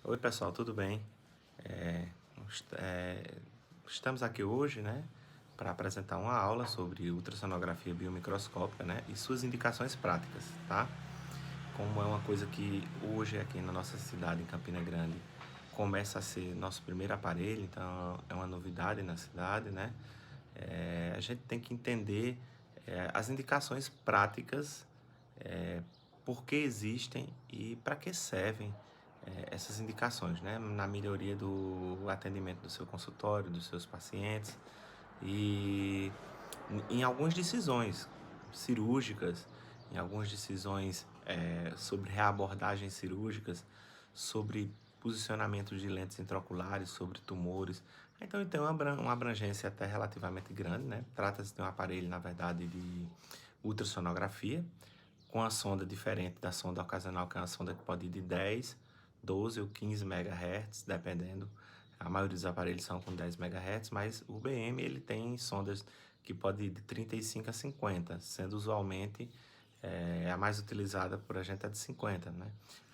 Oi pessoal, tudo bem? É, Estamos aqui hoje, né, para apresentar uma aula sobre ultrassonografia biomicroscópica, né, e suas indicações práticas, tá? Como é uma coisa que hoje aqui na nossa cidade, em Campina Grande, começa a ser nosso primeiro aparelho, então é uma novidade na cidade, né? A gente tem que entender as indicações práticas, é, por que existem e para que servem essas indicações, né? Na melhoria do atendimento do seu consultório, dos seus pacientes e em algumas decisões cirúrgicas, em algumas decisões sobre reabordagens cirúrgicas, sobre posicionamento de lentes intraoculares, sobre tumores. Então, ele tem uma abrangência até relativamente grande, né? Trata-se de um aparelho, na verdade, de ultrassonografia, com a sonda diferente da sonda ocasional, que é uma sonda que pode ir de 10, 12 ou 15 MHz, dependendo. A maioria dos aparelhos são com 10 MHz, mas o BM ele tem sondas que pode ir de 35 a 50, sendo usualmente a mais utilizada por a gente é de 50, né?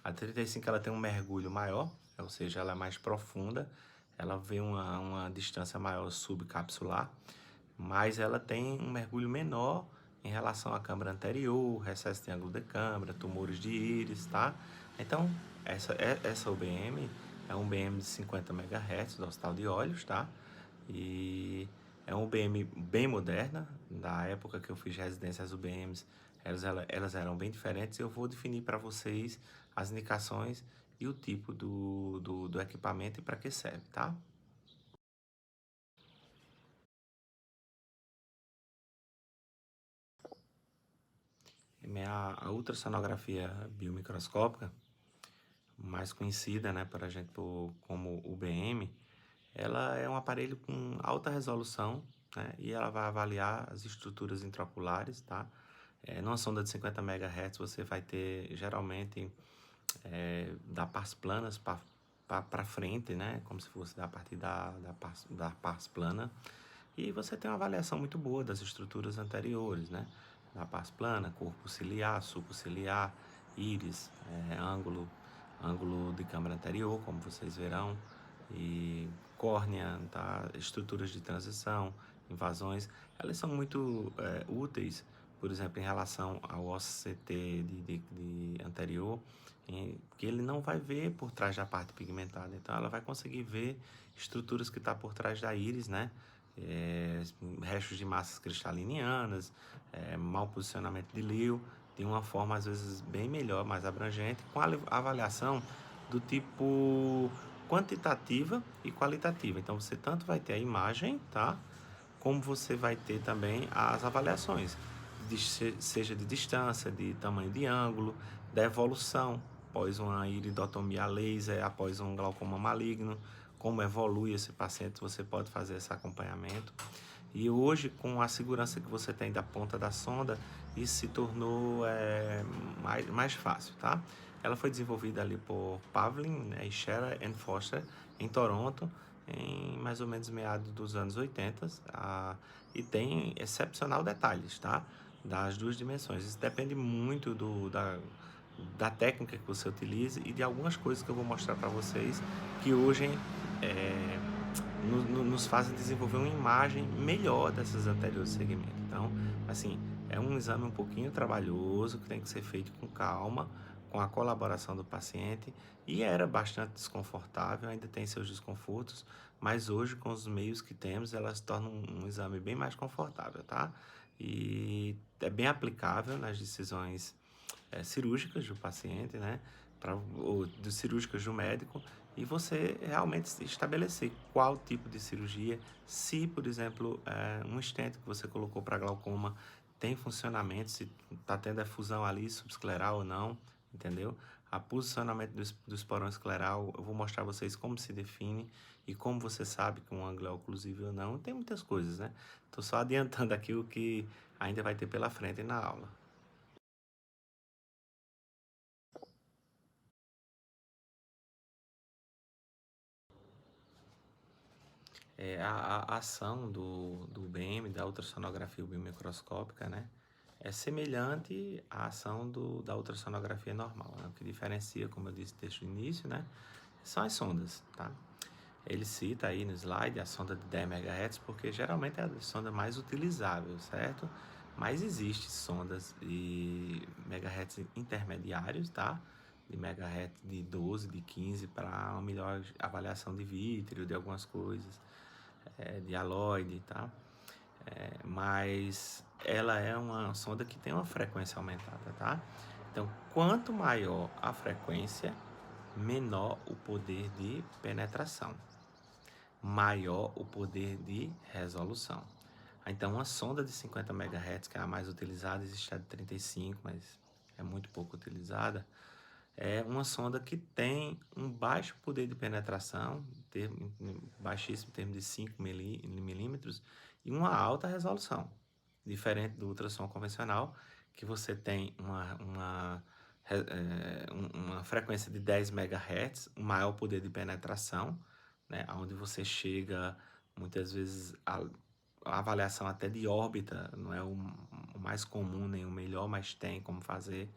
A 35 ela tem um mergulho maior, ou seja, ela é mais profunda, ela vê uma distância maior subcapsular, mas ela tem um mergulho menor em relação à câmara anterior, recesso de ângulo de câmara, tumores de íris, tá? Então, essa UBM é um BM de 50 MHz do Hospital de Olhos, tá? E é uma UBM bem moderna, da época que eu fiz residência, as UBMs, elas eram bem diferentes. Eu vou definir para vocês as indicações e o tipo do equipamento e para que serve, tá? A ultrassonografia biomicroscópica, mais conhecida, né, para a gente como UBM, ela é um aparelho com alta resolução, né, e ela vai avaliar as estruturas intraoculares, tá? Numa sonda de 50 MHz você vai ter geralmente da pars planas para frente, né, como se fosse da partir da pars plana, e você tem uma avaliação muito boa das estruturas anteriores, né? Da pars plana, corpo ciliar, sulco ciliar, íris, ângulo de câmara anterior, como vocês verão, e córnea, tá? Estruturas de transição, invasões, elas são muito úteis, por exemplo, em relação ao OCT de anterior, que ele não vai ver por trás da parte pigmentada, então ela vai conseguir ver estruturas que estão por trás da íris, né? Restos de massas cristalinianas, mau posicionamento de lio, de uma forma às vezes bem melhor, mais abrangente, com a avaliação do tipo quantitativa e qualitativa. Então você tanto vai ter a imagem, tá? Como você vai ter também as avaliações, seja de distância, de tamanho de ângulo, da evolução após uma iridotomia laser, após um glaucoma maligno, como evolui esse paciente, você pode fazer esse acompanhamento. E hoje, com a segurança que você tem da ponta da sonda, isso se tornou mais fácil, tá? Ela foi desenvolvida ali por Pavlin, né, e Scherer and Foster em Toronto, em mais ou menos meados dos anos 80, e tem excepcional detalhes, tá? Das duas dimensões. Isso depende muito da técnica que você utilize e de algumas coisas que eu vou mostrar para vocês que hoje é, nos fazem desenvolver uma imagem melhor dessas anteriores segmentos. Então, assim, é um exame um pouquinho trabalhoso, que tem que ser feito com calma, com a colaboração do paciente, e era bastante desconfortável, ainda tem seus desconfortos, mas hoje, com os meios que temos, elas tornam um exame bem mais confortável, tá? E é bem aplicável nas decisões cirúrgicas do paciente, né? Ou cirúrgicas do médico, e você realmente estabelecer qual tipo de cirurgia, se, por exemplo, um stent que você colocou para glaucoma tem funcionamento, se está tendo efusão ali subscleral ou não, entendeu? A posicionamento do esporão escleral, eu vou mostrar a vocês como se define e como você sabe que um ângulo é oclusível ou não. Tem muitas coisas, né? Estou só adiantando aqui o que ainda vai ter pela frente na aula. A ação do BM, da ultrassonografia biomicroscópica, né, é semelhante à ação da ultrassonografia normal, né? O que diferencia, como eu disse desde o início, né, são as sondas, tá? Ele cita aí no slide a sonda de 10 MHz porque geralmente é a sonda mais utilizável, certo? Mas existem sondas de megahertz intermediários, tá? De megahertz de 12, de 15 para uma melhor avaliação de vítreo, de algumas coisas, de aloide, tá? Mas ela é uma sonda que tem uma frequência aumentada, tá? Então, quanto maior a frequência, menor o poder de penetração, maior o poder de resolução. Então, uma sonda de 50 MHz, que é a mais utilizada, existe a de 35, mas é muito pouco utilizada, é uma sonda que tem um baixo poder de penetração, baixíssimo, em termos de 5 milímetros, e uma alta resolução, diferente do ultrassom convencional, que você tem uma frequência de 10 MHz, um maior poder de penetração, né, onde você chega, muitas vezes, a avaliação até de órbita, não é o mais comum nem o melhor, mas tem como fazer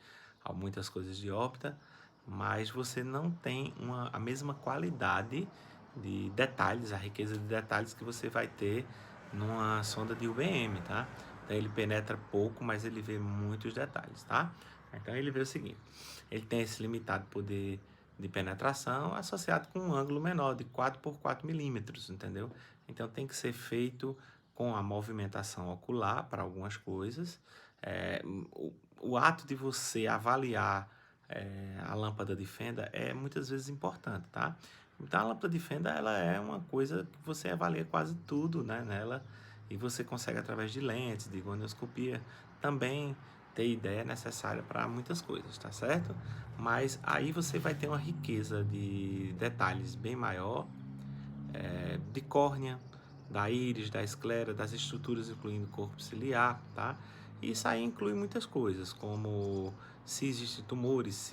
muitas coisas de órbita, mas você não tem a mesma qualidade de detalhes, a riqueza de detalhes que você vai ter numa sonda de UBM, tá? Então ele penetra pouco, mas ele vê muitos detalhes, tá? Então ele vê o seguinte, ele tem esse limitado poder de penetração associado com um ângulo menor de 4 por 4 milímetros, entendeu? Então tem que ser feito com a movimentação ocular para algumas coisas. O ato de você avaliar a lâmpada de fenda é muitas vezes importante, tá? Então a lâmpada de fenda ela é uma coisa que você avalia quase tudo, né, nela, e você consegue através de lentes, de gonioscopia, também ter ideia necessária para muitas coisas, tá certo? Mas aí você vai ter uma riqueza de detalhes bem maior, de córnea, da íris, da esclera, das estruturas incluindo o corpo ciliar, tá? E isso aí inclui muitas coisas, como se existem tumores,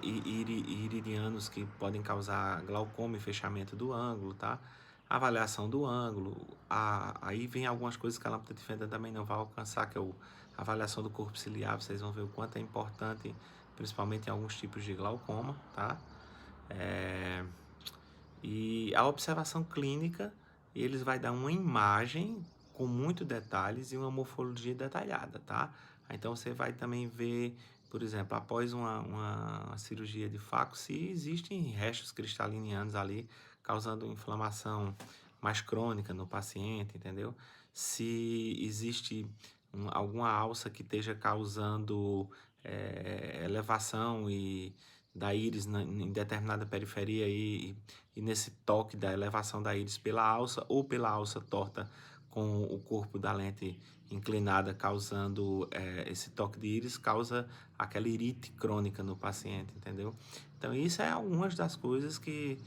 iridianos que podem causar glaucoma e fechamento do ângulo, tá? Avaliação do ângulo, aí vem algumas coisas que a lâmpada de fenda também não vai alcançar, que é a avaliação do corpo ciliar, vocês vão ver o quanto é importante, principalmente em alguns tipos de glaucoma, tá? E a observação clínica, eles vai dar uma imagem com muitos detalhes e uma morfologia detalhada, tá? Então você vai também ver, por exemplo, após uma cirurgia de faco, se existem restos cristalinianos ali causando inflamação mais crônica no paciente, entendeu? Se existe alguma alça que esteja causando elevação da íris em determinada periferia e nesse toque da elevação da íris pela alça ou pela alça torta com o corpo da lente inclinada, causando esse toque de íris, causa aquela irite crônica no paciente, entendeu? Então, isso é algumas das coisas que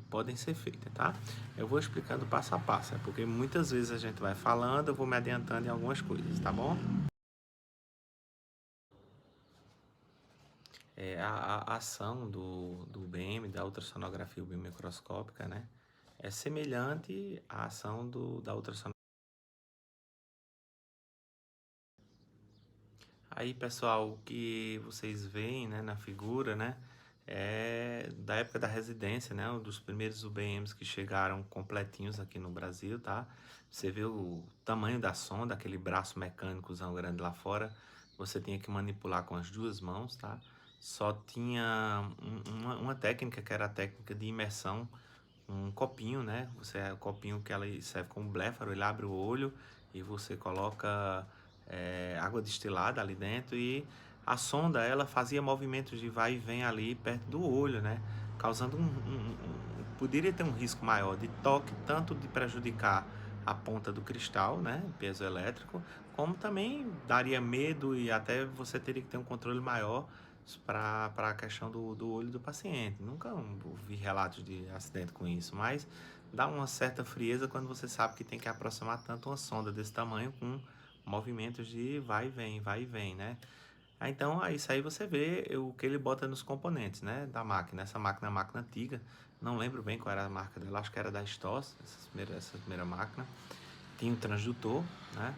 podem ser feitas, tá? Eu vou explicando passo a passo, porque muitas vezes a gente vai falando, eu vou me adiantando em algumas coisas, tá bom? A ação do BM, da ultrassonografia biomicroscópica, né, é semelhante à ação da ultrassonografia. Aí, pessoal, o que vocês veem, né, na figura, né, é da época da residência, né, um dos primeiros UBMs que chegaram completinhos aqui no Brasil, tá? Você vê o tamanho da sonda, aquele braço mecânicozão grande lá fora, você tinha que manipular com as duas mãos, tá? Só tinha uma técnica que era a técnica de imersão, um copinho, né? O copinho que ela serve como bléfaro, ele abre o olho e você coloca água destilada ali dentro e a sonda ela fazia movimentos de vai e vem ali perto do olho, né? Causando poderia ter um risco maior de toque, tanto de prejudicar a ponta do cristal, né? Peso elétrico, como também daria medo e até você teria que ter um controle maior para a questão do olho do paciente. Nunca vi relatos de acidente com isso, mas dá uma certa frieza quando você sabe que tem que aproximar tanto uma sonda desse tamanho com movimentos de vai e vem, né? Então, isso aí você vê o que ele bota nos componentes, né, da máquina. Essa máquina é uma máquina antiga, não lembro bem qual era a marca dela, acho que era da Stoss, essa primeira máquina. Tinha um transdutor, né?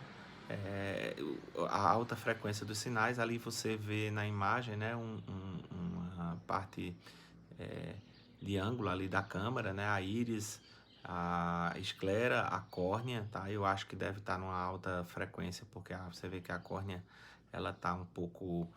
a alta frequência dos sinais. Ali você vê na imagem, né, uma parte de ângulo ali da câmera, né, a íris, a esclera, a córnea, tá? Eu acho que deve estar numa alta frequência, porque você vê que a córnea ela tá um pouco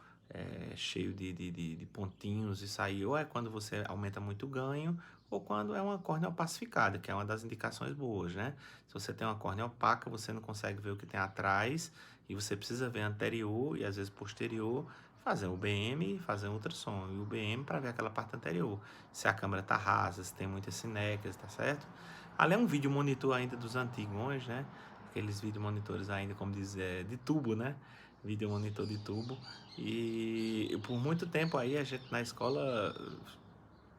cheio de pontinhos. Isso aí ou é quando você aumenta muito o ganho, ou quando é uma córnea opacificada, que é uma das indicações boas, né? Se você tem uma córnea opaca, você não consegue ver o que tem atrás, e você precisa ver anterior e às vezes posterior, fazer o BM e fazer um ultrassom. E o BM para ver aquela parte anterior, se a câmera tá rasa, se tem muitas sinecas, tá certo? Ali é um vídeo monitor ainda dos antigões, né? Aqueles vídeo monitores ainda, como diz, de tubo, né? Vídeo monitor de tubo. E por muito tempo aí a gente na escola,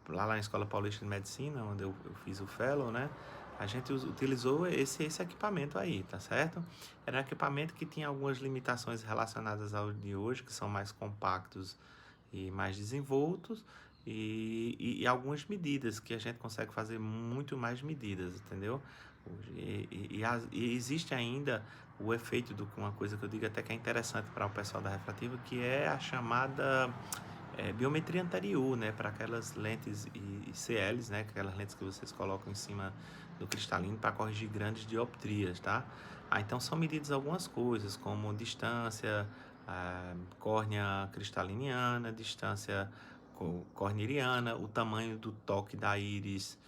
lá na Escola Paulista de Medicina, onde eu fiz o fellow, né? A gente utilizou esse equipamento aí, tá certo? Era um equipamento que tinha algumas limitações relacionadas ao de hoje, que são mais compactos e mais desenvoltos, e algumas medidas que a gente consegue fazer muito mais medidas, entendeu? E existe ainda o efeito de uma coisa que eu digo até que é interessante para o pessoal da refrativa, que é a chamada biometria anterior, né, para aquelas lentes ICLs, né, aquelas lentes que vocês colocam em cima do cristalino para corrigir grandes dioptrias, tá? Então são medidas algumas coisas, como distância, córnea cristaliniana, distância corneiriana, o tamanho do toque da íris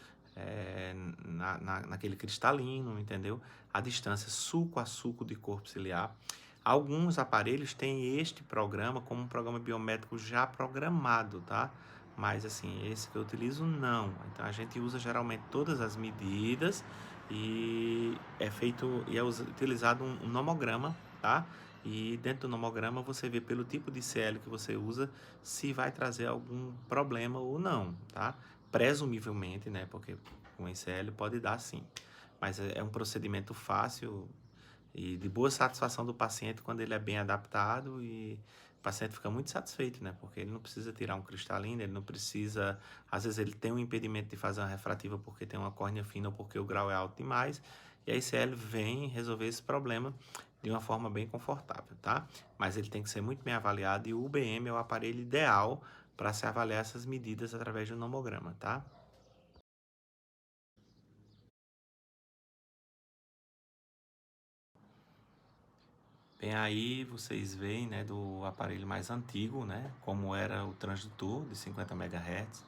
naquele cristalino, entendeu? A distância suco a suco de corpo ciliar. Alguns aparelhos têm este programa como um programa biométrico já programado, tá? Mas assim, esse que eu utilizo não. Então a gente usa geralmente todas as medidas e é utilizado um nomograma, tá? E dentro do nomograma você vê pelo tipo de CL que você usa se vai trazer algum problema ou não, tá? Presumivelmente, né? Porque com ICL pode dar sim. Mas é um procedimento fácil e de boa satisfação do paciente quando ele é bem adaptado, e o paciente fica muito satisfeito, né? Porque ele não precisa tirar um cristalino, ele não precisa... Às vezes ele tem um impedimento de fazer uma refrativa porque tem uma córnea fina ou porque o grau é alto demais, e a ICL vem resolver esse problema de uma forma bem confortável, tá? Mas ele tem que ser muito bem avaliado, e o UBM é o aparelho ideal para se avaliar essas medidas através de um nomograma, tá? Bem, aí vocês veem, né, do aparelho mais antigo, né, como era o transdutor de 50 MHz,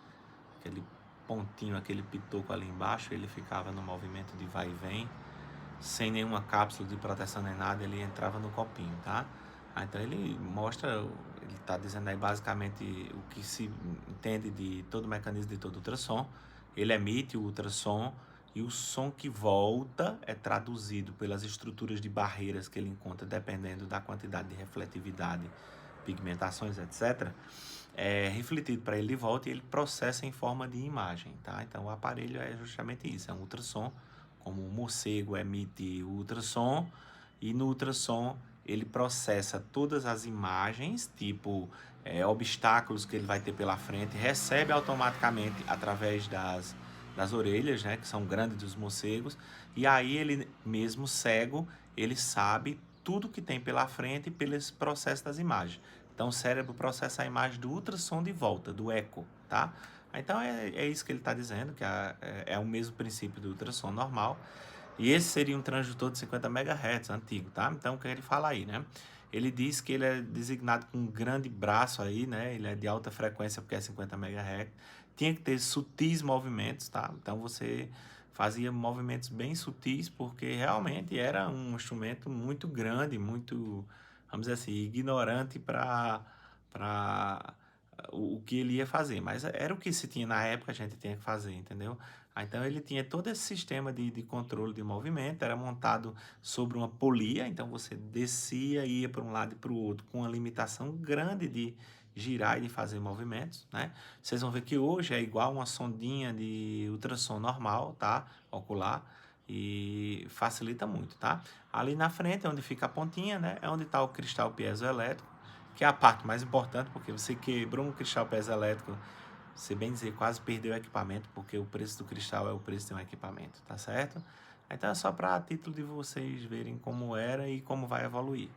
aquele pontinho, aquele pitoco ali embaixo, ele ficava no movimento de vai e vem, sem nenhuma cápsula de proteção nem nada, ele entrava no copinho, tá? Então ele mostra, ele está dizendo aí basicamente o que se entende de todo o mecanismo de todo ultrassom. Ele emite o ultrassom, e o som que volta é traduzido pelas estruturas de barreiras que ele encontra, dependendo da quantidade de refletividade, pigmentações, etc. É refletido para ele de volta, e ele processa em forma de imagem, tá? Então o aparelho é justamente isso, é um ultrassom, como o morcego emite o ultrassom, e no ultrassom ele processa todas as imagens, tipo obstáculos que ele vai ter pela frente, recebe automaticamente através das orelhas, né, que são grandes dos morcegos, e aí ele mesmo cego, ele sabe tudo que tem pela frente pelos processos das imagens. Então o cérebro processa a imagem do ultrassom de volta, do eco, tá? Então é isso que ele está dizendo, que é o mesmo princípio do ultrassom normal. E esse seria um transdutor de 50 MHz antigo, tá? Então o que ele fala aí, né? Ele diz que ele é designado com um grande braço aí, né? Ele é de alta frequência porque é 50 MHz. Tinha que ter sutis movimentos, tá? Então você fazia movimentos bem sutis, porque realmente era um instrumento muito grande, muito, vamos dizer assim, ignorante para o que ele ia fazer. Mas era o que se tinha na época, a gente tinha que fazer, entendeu? Então ele tinha todo esse sistema de controle de movimento, era montado sobre uma polia, então você descia e ia para um lado e para o outro com uma limitação grande de girar e de fazer movimentos, né? Vocês vão ver que hoje é igual uma sondinha de ultrassom normal, tá? Ocular, e facilita muito, tá? Ali na frente, onde fica a pontinha, né? É onde está o cristal piezoelétrico, que é a parte mais importante, porque você quebrou um cristal piezoelétrico, se bem dizer, quase perdeu o equipamento, porque o preço do cristal é o preço de um equipamento, tá certo? Então é só para título de vocês verem como era e como vai evoluir.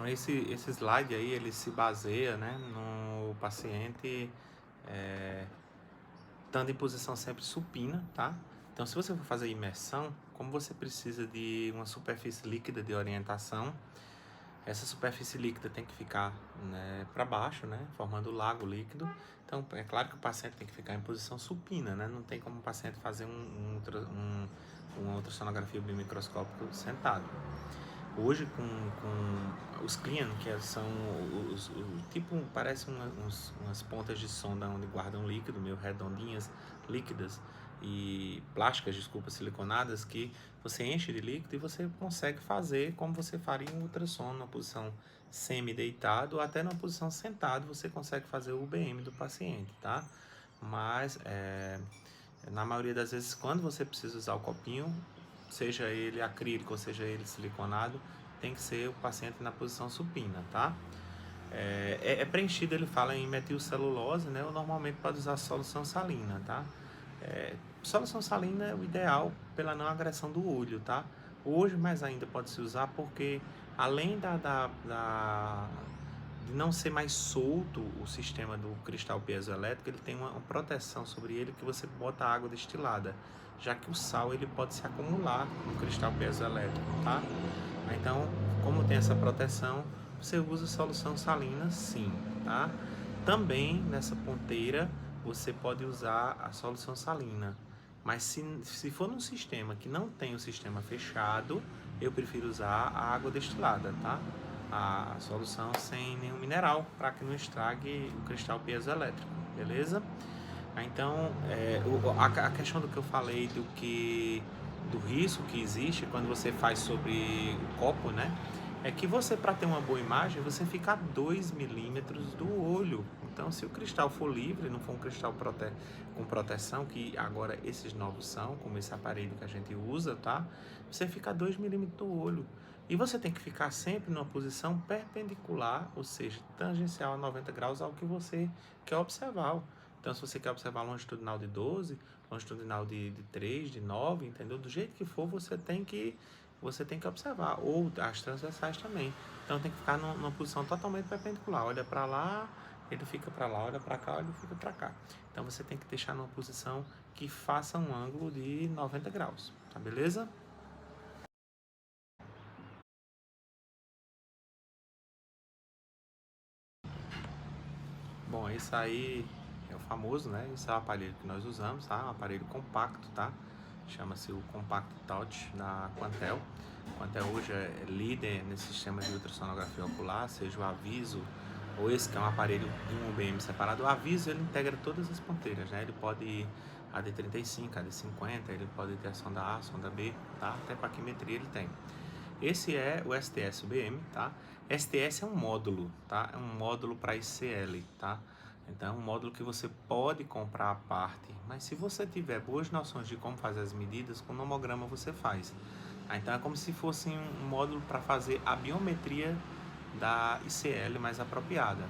Esse slide aí, ele se baseia, né, no paciente estando em posição sempre supina, tá? Então, se você for fazer imersão, como você precisa de uma superfície líquida de orientação, essa superfície líquida tem que ficar, né, para baixo, né, formando o lago líquido. Então, é claro que o paciente tem que ficar em posição supina, né? Não tem como o paciente fazer uma ultrassonografia biomicroscópica sentado. Hoje, com os Clean, que são tipo, parece umas pontas de sonda onde guardam líquido, meio redondinhas, líquidas e plásticas, desculpa, siliconadas, que você enche de líquido e você consegue fazer como você faria um ultrassom na posição semi-deitado ou até na posição sentado, você consegue fazer o UBM do paciente, tá? Mas, na maioria das vezes, quando você precisa usar o copinho, seja ele acrílico ou seja ele siliconado, tem que ser o paciente na posição supina, tá? Preenchido, ele fala em metilcelulose, né? Ou normalmente pode usar solução salina, tá? Solução salina é o ideal pela não agressão do olho, tá? Hoje, mais ainda, pode se usar porque, além de não ser mais solto o sistema do cristal piezoelétrico, ele tem uma proteção sobre ele que você bota água destilada, já que o sal ele pode se acumular no cristal piezoelétrico, tá? Então, como tem essa proteção, você usa solução salina sim, tá? Também nessa ponteira você pode usar a solução salina, mas se for num sistema que não tem o sistema fechado, eu prefiro usar a água destilada, tá? A solução sem nenhum mineral, para que não estrague o cristal piezoelétrico, beleza? Então, a questão do que eu falei do risco que existe quando você faz sobre o copo, né? É que você, para ter uma boa imagem, você fica a 2 milímetros do olho. Então, se o cristal for livre, não for um cristal com proteção, que agora esses novos são, como esse aparelho que a gente usa, tá? Você fica a 2 milímetros do olho. E você tem que ficar sempre numa posição perpendicular, ou seja, tangencial a 90 graus ao que você quer observar. Então, se você quer observar longitudinal de 12, longitudinal de 3, de 9, entendeu? Do jeito que for, você tem que observar. Ou as transversais também. Então, tem que ficar numa posição totalmente perpendicular. Olha para lá, ele fica para lá. Olha para cá, ele fica para cá. Então, você tem que deixar numa posição que faça um ângulo de 90 graus. Tá beleza? Bom, esse aí é o famoso, né? Esse é o aparelho que nós usamos, tá? Um aparelho compacto, tá? Chama-se o Compact Touch da Quantel. A Quantel hoje é líder nesse sistema de ultrassonografia ocular, seja o Aviso ou esse que é um aparelho de um UBM separado. O Aviso ele integra todas as ponteiras, né? Ele pode ir AD35, AD50, ele pode ter a sonda A, a sonda B, tá? Até paquimetria ele tem. Esse é o STS UBM, tá? STS é um módulo, tá? É um módulo para ICL, tá? Então é um módulo que você pode comprar à parte, mas se você tiver boas noções de como fazer as medidas, com o nomograma você faz. Então é como se fosse um módulo para fazer a biometria da ICL mais apropriada.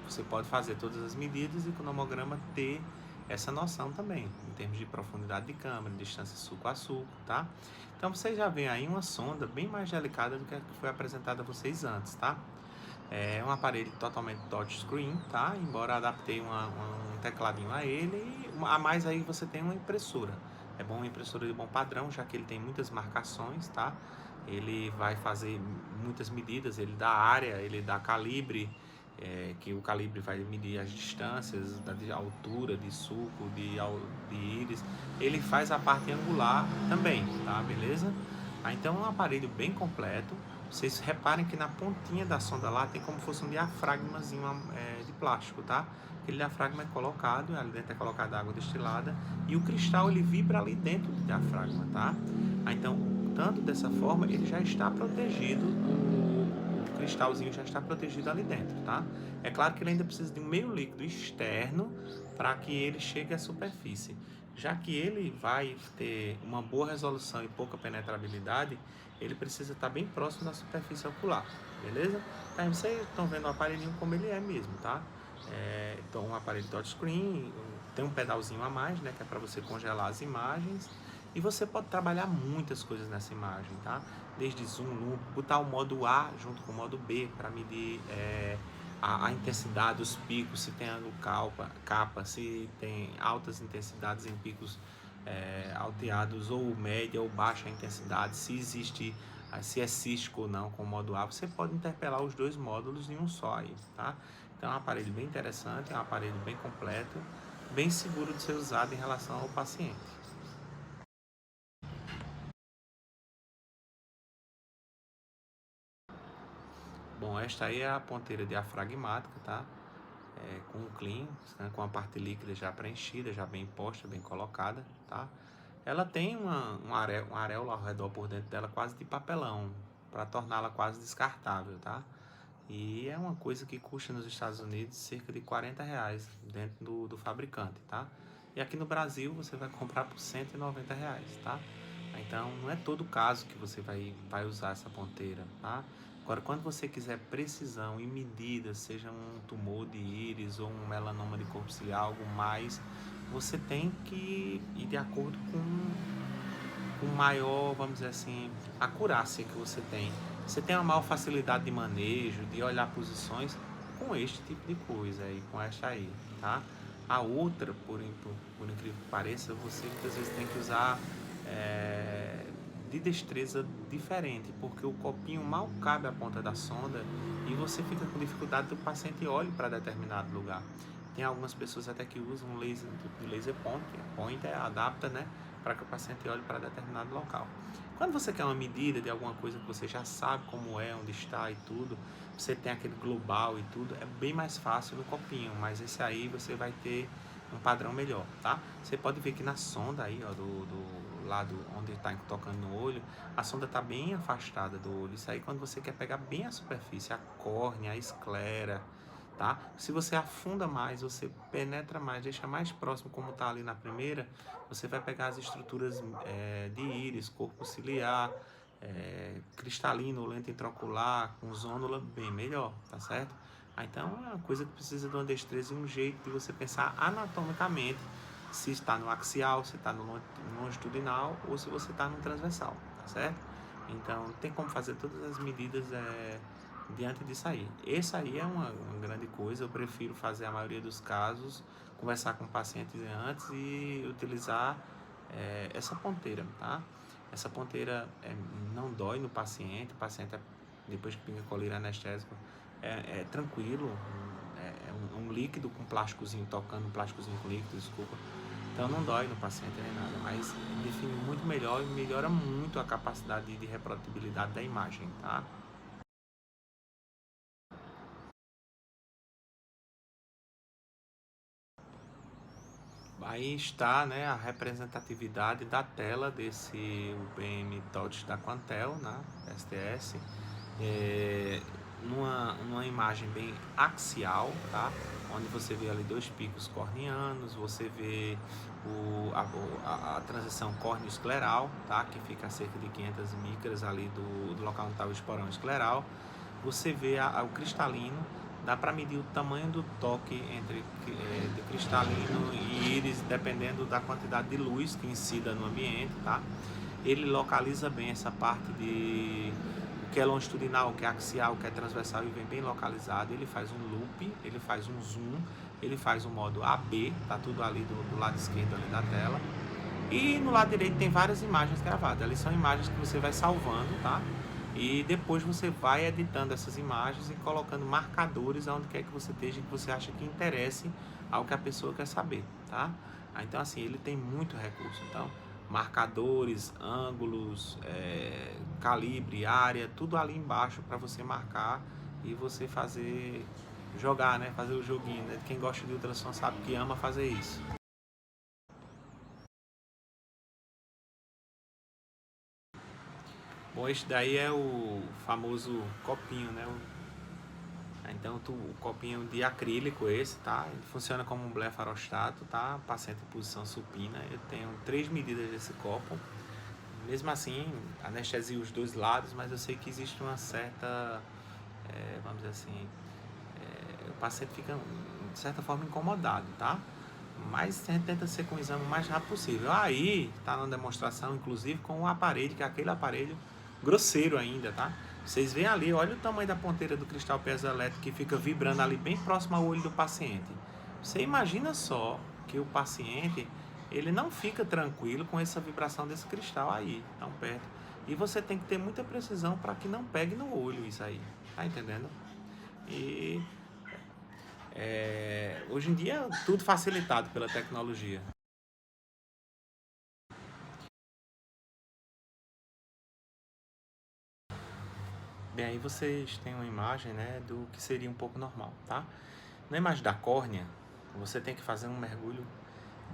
Você pode fazer todas as medidas e com o nomograma ter essa noção também, em termos de profundidade de câmera, distância sulco a sulco, tá? Então vocês já veem aí uma sonda bem mais delicada do que a que foi apresentada a vocês antes, tá? É um aparelho totalmente touchscreen, tá? Embora adaptei um tecladinho a ele, a mais aí você tem uma impressora. É bom uma impressora de bom padrão, já que ele tem muitas marcações, tá? Ele vai fazer muitas medidas, ele dá área, ele dá calibre, que o calibre vai medir as distâncias, da altura de sulco, de íris. Ele faz a parte angular também, tá? Beleza? Então é um aparelho bem completo. Vocês reparem que na pontinha da sonda lá tem como se fosse um diafragmazinho de plástico, tá? Aquele diafragma é colocado, ali dentro é colocada água destilada e o cristal ele vibra ali dentro do diafragma, tá? Então, tanto dessa forma, ele já está protegido, o cristalzinho já está protegido ali dentro, tá? É claro que ele ainda precisa de um meio líquido externo para que ele chegue à superfície. Já que ele vai ter uma boa resolução e pouca penetrabilidade, ele precisa estar bem próximo da superfície ocular, beleza? Então vocês estão vendo o aparelhinho como ele é mesmo, tá? Então, um aparelho touchscreen, tem um pedalzinho a mais, né, que é para você congelar as imagens, e você pode trabalhar muitas coisas nessa imagem, tá? Desde zoom, loop, botar o modo A junto com o modo B para medir a intensidade, os picos, se tem ângulo capa, se tem altas intensidades em picos alteados, ou média ou baixa intensidade, se existe, se é cístico ou não com o modo A. Você pode interpelar os dois módulos em um só aí, tá? Então é um aparelho bem interessante, é um aparelho bem completo, bem seguro de ser usado em relação ao paciente. Bom, esta aí é a ponteira diafragmática, tá? Com o clean, né? Com a parte líquida já preenchida, já bem posta, bem colocada, tá? Ela tem uma areola ao redor por dentro dela quase de papelão, para torná-la quase descartável, tá? E é uma coisa que custa nos Estados Unidos cerca de R$ 40 dentro do fabricante, tá? E aqui no Brasil você vai comprar por R$ 190, tá? Então não é todo caso que você vai usar essa ponteira, tá? Agora, quando você quiser precisão e medida, seja um tumor de íris ou um melanoma de corpo ciliar, algo mais, você tem que ir de acordo com maior, vamos dizer assim, acurácia que você tem. Você tem uma maior facilidade de manejo, de olhar posições com este tipo de coisa aí, com esta aí, tá? A outra, por incrível que pareça, você muitas vezes tem que usar de destreza diferente, porque o copinho mal cabe à ponta da sonda e você fica com dificuldade do paciente olhe para determinado lugar. Tem algumas pessoas até que usam um laser pointer, adapta, né, para que o paciente olhe para determinado local. Quando você quer uma medida de alguma coisa que você já sabe como é, onde está e tudo, você tem aquele global e tudo, é bem mais fácil no copinho, mas esse aí você vai ter um padrão melhor, tá? Você pode ver que na sonda aí, ó, do lado onde está tocando no olho, a sonda está bem afastada do olho. Isso aí quando você quer pegar bem a superfície, a córnea, a esclera, tá? Se você afunda mais, você penetra mais, deixa mais próximo como está ali na primeira, você vai pegar as estruturas de íris, corpo ciliar, cristalino, lente intraocular, com zônula bem melhor, tá certo? Então é uma coisa que precisa de uma destreza e um jeito de você pensar anatomicamente se está no axial, se está no longitudinal ou se você está no transversal, tá certo? Então tem como fazer todas as medidas diante disso aí. Esse aí é uma grande coisa, eu prefiro fazer a maioria dos casos, conversar com o paciente antes e utilizar essa ponteira, tá? Essa ponteira não dói no paciente, o paciente depois que pinga colírio anestésico é tranquilo, é um líquido com plásticozinho tocando, um plásticozinho com líquido, desculpa. Então não dói no paciente nem nada, mas define muito melhor e melhora muito a capacidade de reprodutibilidade da imagem, tá? Aí está, né, a representatividade da tela desse UPM Touch da Quantel, né, STS, numa imagem bem axial, tá? Onde você vê ali dois picos corneanos, você vê a transição córneo-escleral, tá? Que fica a cerca de 500 micras ali do local onde está o esporão escleral. Você vê o cristalino, dá para medir o tamanho do toque entre de cristalino e íris, dependendo da quantidade de luz que incida no ambiente, tá? Ele localiza bem essa parte de o que é longitudinal, o que é axial, o que é transversal, e vem bem localizado. Ele faz um loop, ele faz um zoom, ele faz um modo AB, tá tudo ali do lado esquerdo ali da tela. E no lado direito tem várias imagens gravadas. Ali são imagens que você vai salvando, tá? E depois você vai editando essas imagens e colocando marcadores aonde quer que você esteja, que você acha que interesse ao que a pessoa quer saber, tá? Então assim, ele tem muito recurso. Então, marcadores, ângulos, calibre, área, tudo ali embaixo para você marcar e você jogar, né? Fazer o joguinho, né? Quem gosta de ultrassom sabe que ama fazer isso. Bom, este daí é o famoso copinho, né? Então, o copinho de acrílico esse, tá? Ele funciona como um blefarostato, tá? Paciente em posição supina. Eu tenho 3 medidas desse copo. Mesmo assim, anestesia os dois lados, mas eu sei que existe uma certa, vamos dizer assim, o paciente fica de certa forma, incomodado, tá? Mas a gente tenta ser com o exame o mais rápido possível. Aí, tá na demonstração, inclusive, com o aparelho, que é aquele aparelho grosseiro ainda, tá? Vocês veem ali, olha o tamanho da ponteira do cristal piezoelétrico que fica vibrando ali bem próximo ao olho do paciente. Você imagina só que o paciente, ele não fica tranquilo com essa vibração desse cristal aí, tão perto. E você tem que ter muita precisão para que não pegue no olho isso aí, tá entendendo? E hoje em dia, tudo facilitado pela tecnologia. Bem, aí vocês têm uma imagem, né, do que seria um pouco normal, tá? Na imagem da córnea, você tem que fazer um mergulho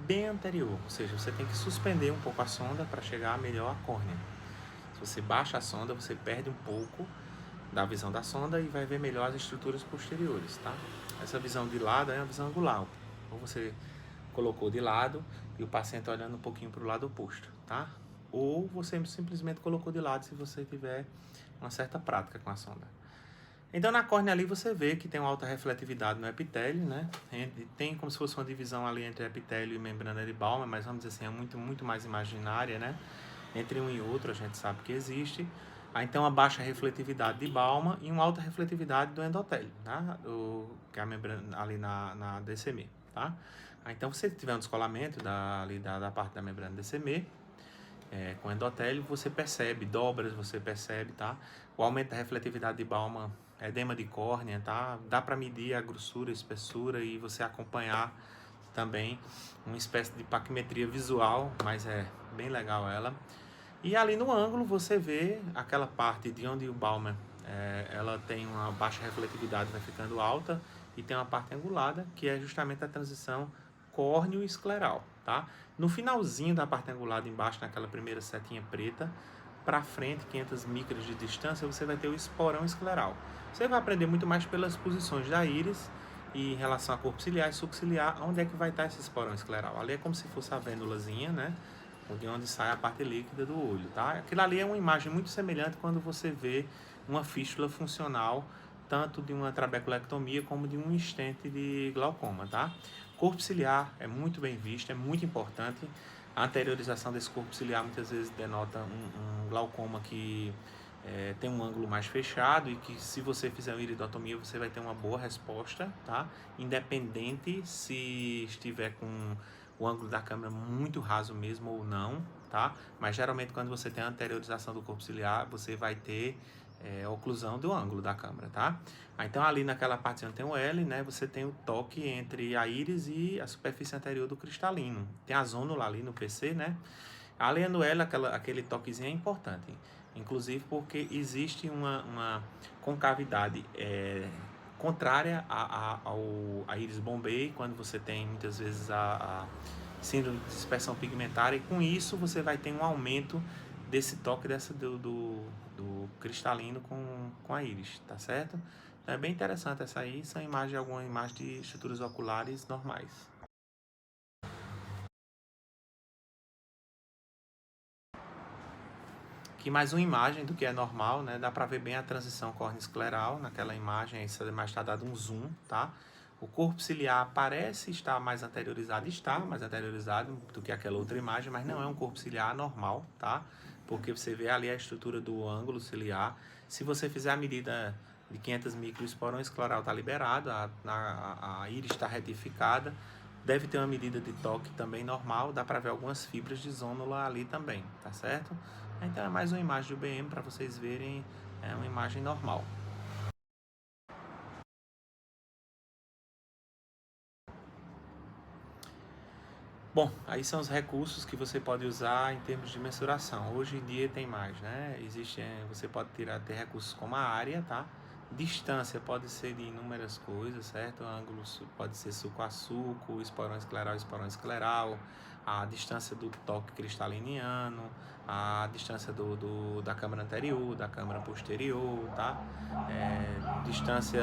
bem anterior, ou seja, você tem que suspender um pouco a sonda para chegar melhor à córnea. Se você baixa a sonda, você perde um pouco da visão da sonda e vai ver melhor as estruturas posteriores, tá? Essa visão de lado é uma visão angular. Ou você colocou de lado e o paciente olhando um pouquinho para o lado oposto, tá? Ou você simplesmente colocou de lado se você tiver uma certa prática com a sonda. Então, na córnea ali você vê que tem uma alta refletividade no epitélio, né? Tem como se fosse uma divisão ali entre epitélio e membrana de Bowman, mas vamos dizer assim, é muito mais imaginária, né? Entre um e outro a gente sabe que existe. Aí então uma baixa refletividade de Bowman e uma alta refletividade do endotélio, tá? Que é a membrana ali na DCM, tá? Aí então se você tiver um descolamento da parte da membrana DCM, com endotélio, você percebe dobras, você percebe, tá? O aumento da refletividade de Bowman, edema de córnea, tá? Dá para medir a grossura, a espessura e você acompanhar também uma espécie de paquimetria visual, mas é bem legal ela. E ali no ângulo você vê aquela parte de onde o Bowman ela tem uma baixa refletividade, vai ficando alta, e tem uma parte angulada, que é justamente a transição córneo-escleral, tá? No finalzinho da parte angulada, embaixo, naquela primeira setinha preta, para frente, 500 micras de distância, você vai ter o esporão escleral. Você vai aprender muito mais pelas posições da íris e em relação a corpo ciliar e suco ciliar, onde é que vai estar esse esporão escleral. Ali é como se fosse a vênulazinha, né? De onde sai a parte líquida do olho, tá? Aquilo ali é uma imagem muito semelhante quando você vê uma fístula funcional, tanto de uma trabeculectomia como de um estente de glaucoma, tá? Corpo ciliar é muito bem visto, é muito importante. A anteriorização desse corpo ciliar muitas vezes denota um glaucoma que tem um ângulo mais fechado e que se você fizer uma iridotomia você vai ter uma boa resposta, tá? Independente se estiver com o ângulo da câmera muito raso mesmo ou não, tá? Mas geralmente quando você tem a anteriorização do corpo ciliar, você vai ter oclusão do ângulo da câmera, tá? Então ali naquela parte onde tem o L, né, você tem o toque entre a íris e a superfície anterior do cristalino. Tem a zônula ali no PC, né? Ali no L, aquele toquezinho é importante, inclusive porque existe uma concavidade contrária à íris Bombay, quando você tem muitas vezes a síndrome de dispersão pigmentária, e com isso você vai ter um aumento desse toque do cristalino com a íris, tá certo? Então é bem interessante essa aí, são algumas imagens de estruturas oculares normais. Aqui mais uma imagem do que é normal, né? Dá para ver bem a transição córneo-escleral naquela imagem, essa imagem está dado um zoom, tá? O corpo ciliar parece estar mais anteriorizado, está mais anteriorizado do que aquela outra imagem, mas não é um corpo ciliar normal, tá? Porque você vê ali a estrutura do ângulo ciliar. Se você fizer a medida de 500 micros, o esporão escleral está liberado, a íris está retificada, deve ter uma medida de toque também normal, dá para ver algumas fibras de zônula ali também, tá certo? Então é mais uma imagem do BM para vocês verem, é uma imagem normal. Bom, aí são os recursos que você pode usar em termos de mensuração. Hoje em dia tem mais, né? Você pode ter recursos como a área, tá? Distância pode ser de inúmeras coisas, certo? Ângulo pode ser suco a suco, esporão escleral, a distância do toque cristaliniano, a distância da câmara anterior, da câmara posterior, tá? Distância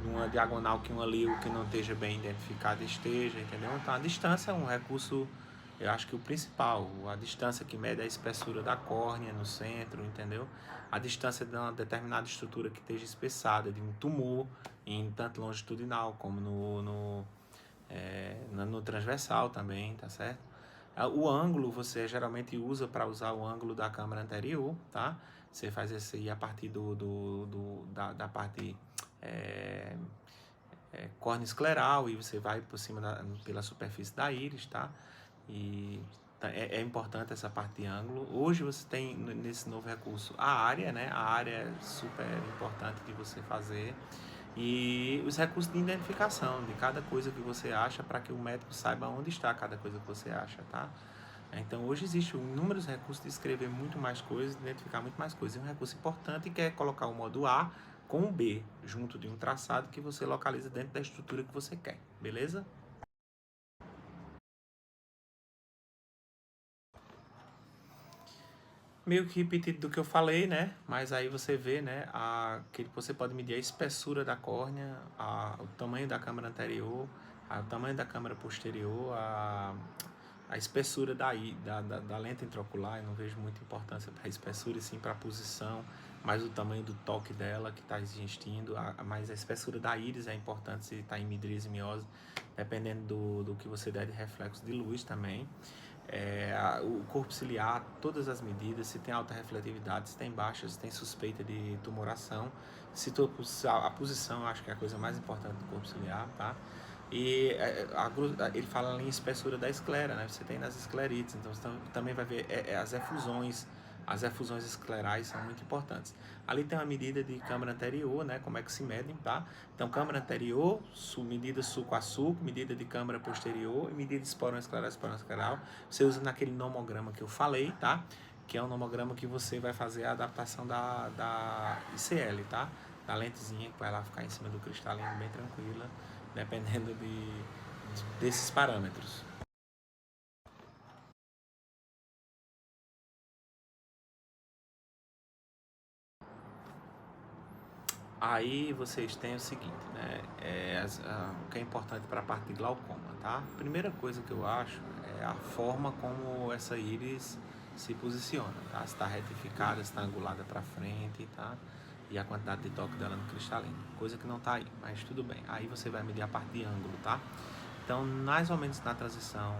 uma diagonal que um alio que não esteja bem identificado esteja, entendeu? Então a distância é um recurso, eu acho que o principal, a distância que mede a espessura da córnea no centro, entendeu? A distância de uma determinada estrutura que esteja espessada, de um tumor em tanto longitudinal como no transversal também, tá certo? O ângulo você geralmente usa para usar o ângulo da câmera anterior, tá? Você faz esse aí a partir da parte é, córnea escleral e você vai por cima pela superfície da íris, tá? E é importante essa parte de ângulo. Hoje você tem nesse novo recurso a área, né? A área é super importante de você fazer e os recursos de identificação de cada coisa que você acha para que o médico saiba onde está cada coisa que você acha, tá? Então hoje existe inúmeros recursos de escrever muito mais coisas, de identificar muito mais coisas. E um recurso importante que é colocar o modo A com o B junto de um traçado que você localiza dentro da estrutura que você quer, beleza? Meio que repetido do que eu falei, né? Mas aí você vê, né? Que você pode medir a espessura da córnea, o tamanho da câmara anterior, o tamanho da câmara posterior, a espessura da lente intraocular. Eu não vejo muita importância para a espessura, e sim para a posição, mas o tamanho do toque dela que está existindo. Mas a espessura da íris é importante se está em midríase e miose, dependendo do que você der de reflexo de luz também. O corpo ciliar, todas as medidas, se tem alta refletividade, se tem baixa, se tem suspeita de tumoração, a posição eu acho que é a coisa mais importante do corpo ciliar, tá? E ele fala ali em espessura da esclera, né? Você tem nas esclerites, então você também vai ver as efusões esclerais são muito importantes. Ali tem uma medida de câmara anterior, né? Como é que se medem, tá? Então, câmara anterior, medida sulco a sulco, medida de câmara posterior e medida de esporão escleral. Você usa naquele nomograma que eu falei, tá? Que é um nomograma que você vai fazer a adaptação da ICL, tá? Da lentezinha que vai lá ficar em cima do cristalino bem tranquila, dependendo desses parâmetros. Aí vocês têm o seguinte, né? O que é importante para a parte de glaucoma, tá? Primeira coisa que eu acho é a forma como essa íris se posiciona, tá? Se está retificada, se está angulada para frente, tá? E a quantidade de toque dela no cristalino, coisa que não está aí, mas tudo bem. Aí você vai medir a parte de ângulo, tá? Então, mais ou menos na transição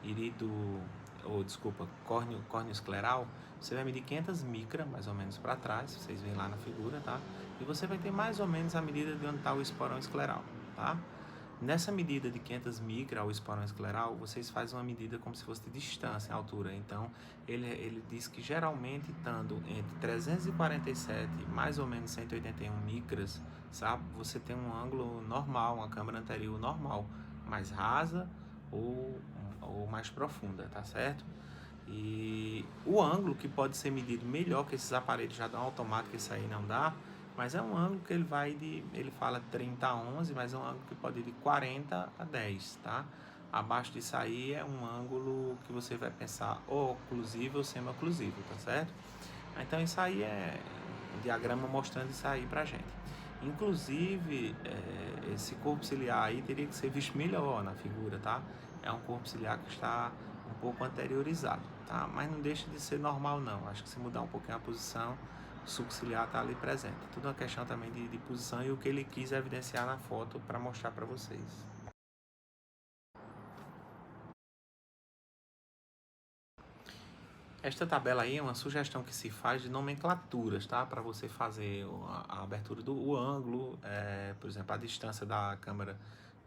irido, ou desculpa, córneo escleral, você vai medir 500 micra, mais ou menos para trás, vocês veem lá na figura, tá? E você vai ter mais ou menos a medida de onde está o esporão escleral, tá? Nessa medida de 500 micra ao esporão escleral, vocês fazem uma medida como se fosse de distância, altura. Então, ele diz que geralmente estando entre 347 e mais ou menos 181 micras, sabe? Você tem um ângulo normal, uma câmara anterior normal, mais rasa ou mais profunda, tá certo? E o ângulo que pode ser medido melhor, que esses aparelhos já dão automático, isso aí não dá, mas é um ângulo que ele fala 30 a 11, mas é um ângulo que pode ir de 40 a 10, tá? Abaixo disso aí é um ângulo que você vai pensar ou oclusivo ou semi-oclusivo, tá certo? Então isso aí é um diagrama mostrando isso aí pra gente. Inclusive, esse corpo ciliar aí teria que ser visto melhor na figura, tá? É um corpo ciliar que está um pouco anteriorizado, tá? Mas não deixa de ser normal não. Acho que se mudar um pouquinho a posição, o sulco ciliar está ali presente. Tudo uma questão também de posição e o que ele quis evidenciar na foto para mostrar para vocês. Esta tabela aí é uma sugestão que se faz de nomenclaturas, tá? Para você fazer a abertura do ângulo, por exemplo, a distância da câmara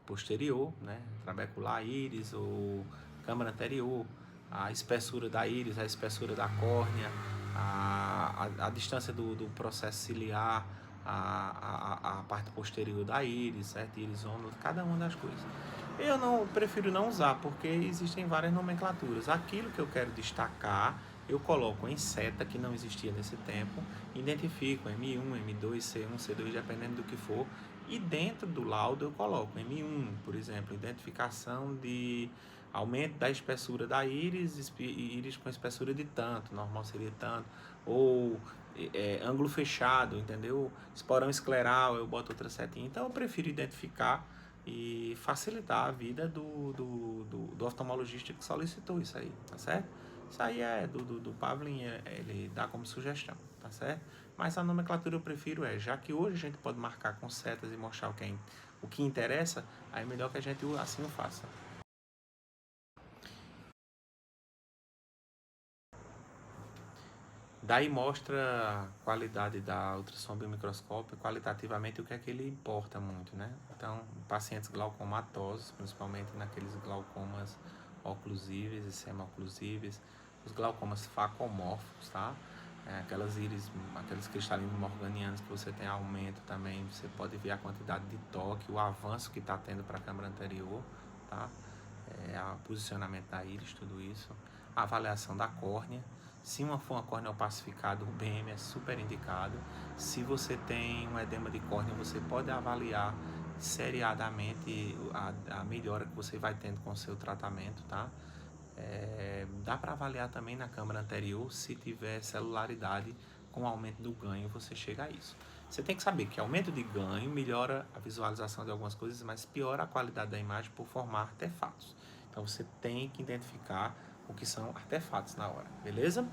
posterior, né? Trabecular íris ou câmara anterior, a espessura da íris, a espessura da córnea, a distância do processo ciliar, a parte posterior da íris, certo? Íris ômilo, cada uma das coisas. Eu prefiro não usar porque existem várias nomenclaturas. Aquilo que eu quero destacar, eu coloco em seta, que não existia nesse tempo, identifico M1, M2, C1, C2, dependendo do que for, e dentro do laudo eu coloco M1, por exemplo, identificação de aumento da espessura da íris, íris com espessura de tanto, normal seria tanto, ou ângulo fechado, entendeu? Esporão escleral, eu boto outra setinha. Então eu prefiro identificar e facilitar a vida do oftalmologista que solicitou isso aí, tá certo? Isso aí é do Pavlin, ele dá como sugestão. tá certo? Mas a nomenclatura eu prefiro já que hoje a gente pode marcar com setas e mostrar o que interessa, aí é melhor que a gente assim o faça. Daí mostra a qualidade da ultrassom biomicroscópio, qualitativamente o que é que ele importa muito, né? Então, pacientes glaucomatosos, principalmente naqueles glaucomas oclusíveis e semi-oclusíveis, os glaucomas facomórficos, tá? Aquelas íris, aqueles cristalinos morganianos que você tem aumento também, você pode ver a quantidade de toque, o avanço que está tendo para a câmara anterior, tá? O posicionamento da íris, tudo isso. A avaliação da córnea. Se for uma córnea opacificada, o BM é super indicado. Se você tem um edema de córnea, você pode avaliar seriadamente a melhora que você vai tendo com o seu tratamento, tá? Dá para avaliar também na câmara anterior, se tiver celularidade com aumento do ganho, você chega a isso. Você tem que saber que aumento de ganho melhora a visualização de algumas coisas, mas piora a qualidade da imagem por formar artefatos. Então você tem que identificar o que são artefatos na hora, beleza?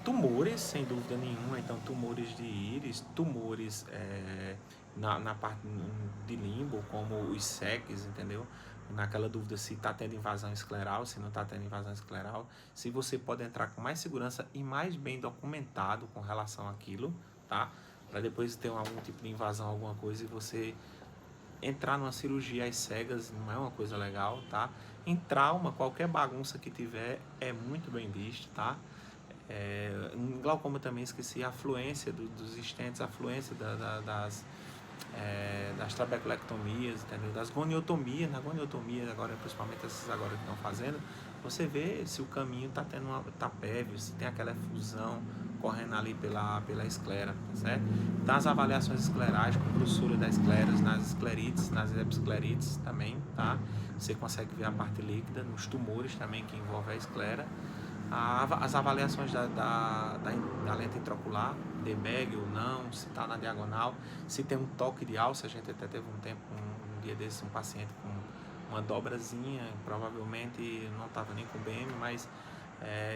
Tumores, sem dúvida nenhuma, então tumores de íris, tumores na parte de limbo, como os SECs, entendeu? Naquela dúvida se está tendo invasão escleral, se não está tendo invasão escleral, se você pode entrar com mais segurança e mais bem documentado com relação àquilo, tá? Para depois ter algum tipo de invasão, alguma coisa, e você entrar numa cirurgia às cegas não é uma coisa legal, tá? Em trauma, qualquer bagunça que tiver é muito bem visto, tá? Em glaucoma também esqueci a afluência dos estentes, a afluência das trabeculectomias, entendeu? Das goniotomias, na goniotomia, agora, principalmente essas agora que estão fazendo, você vê se o caminho está tendo tá pévio, se tem aquela efusão correndo ali pela esclera, tá certo? Das avaliações esclerais, com grossura das escleras, nas esclerites, nas episclerites também, tá? Você consegue ver a parte líquida, nos tumores também que envolve a esclera. As avaliações da lente intraocular, DBEG ou não, se está na diagonal, se tem um toque de alça, a gente até teve um tempo, um dia desses, um paciente com uma dobrazinha, provavelmente não estava nem com BM, mas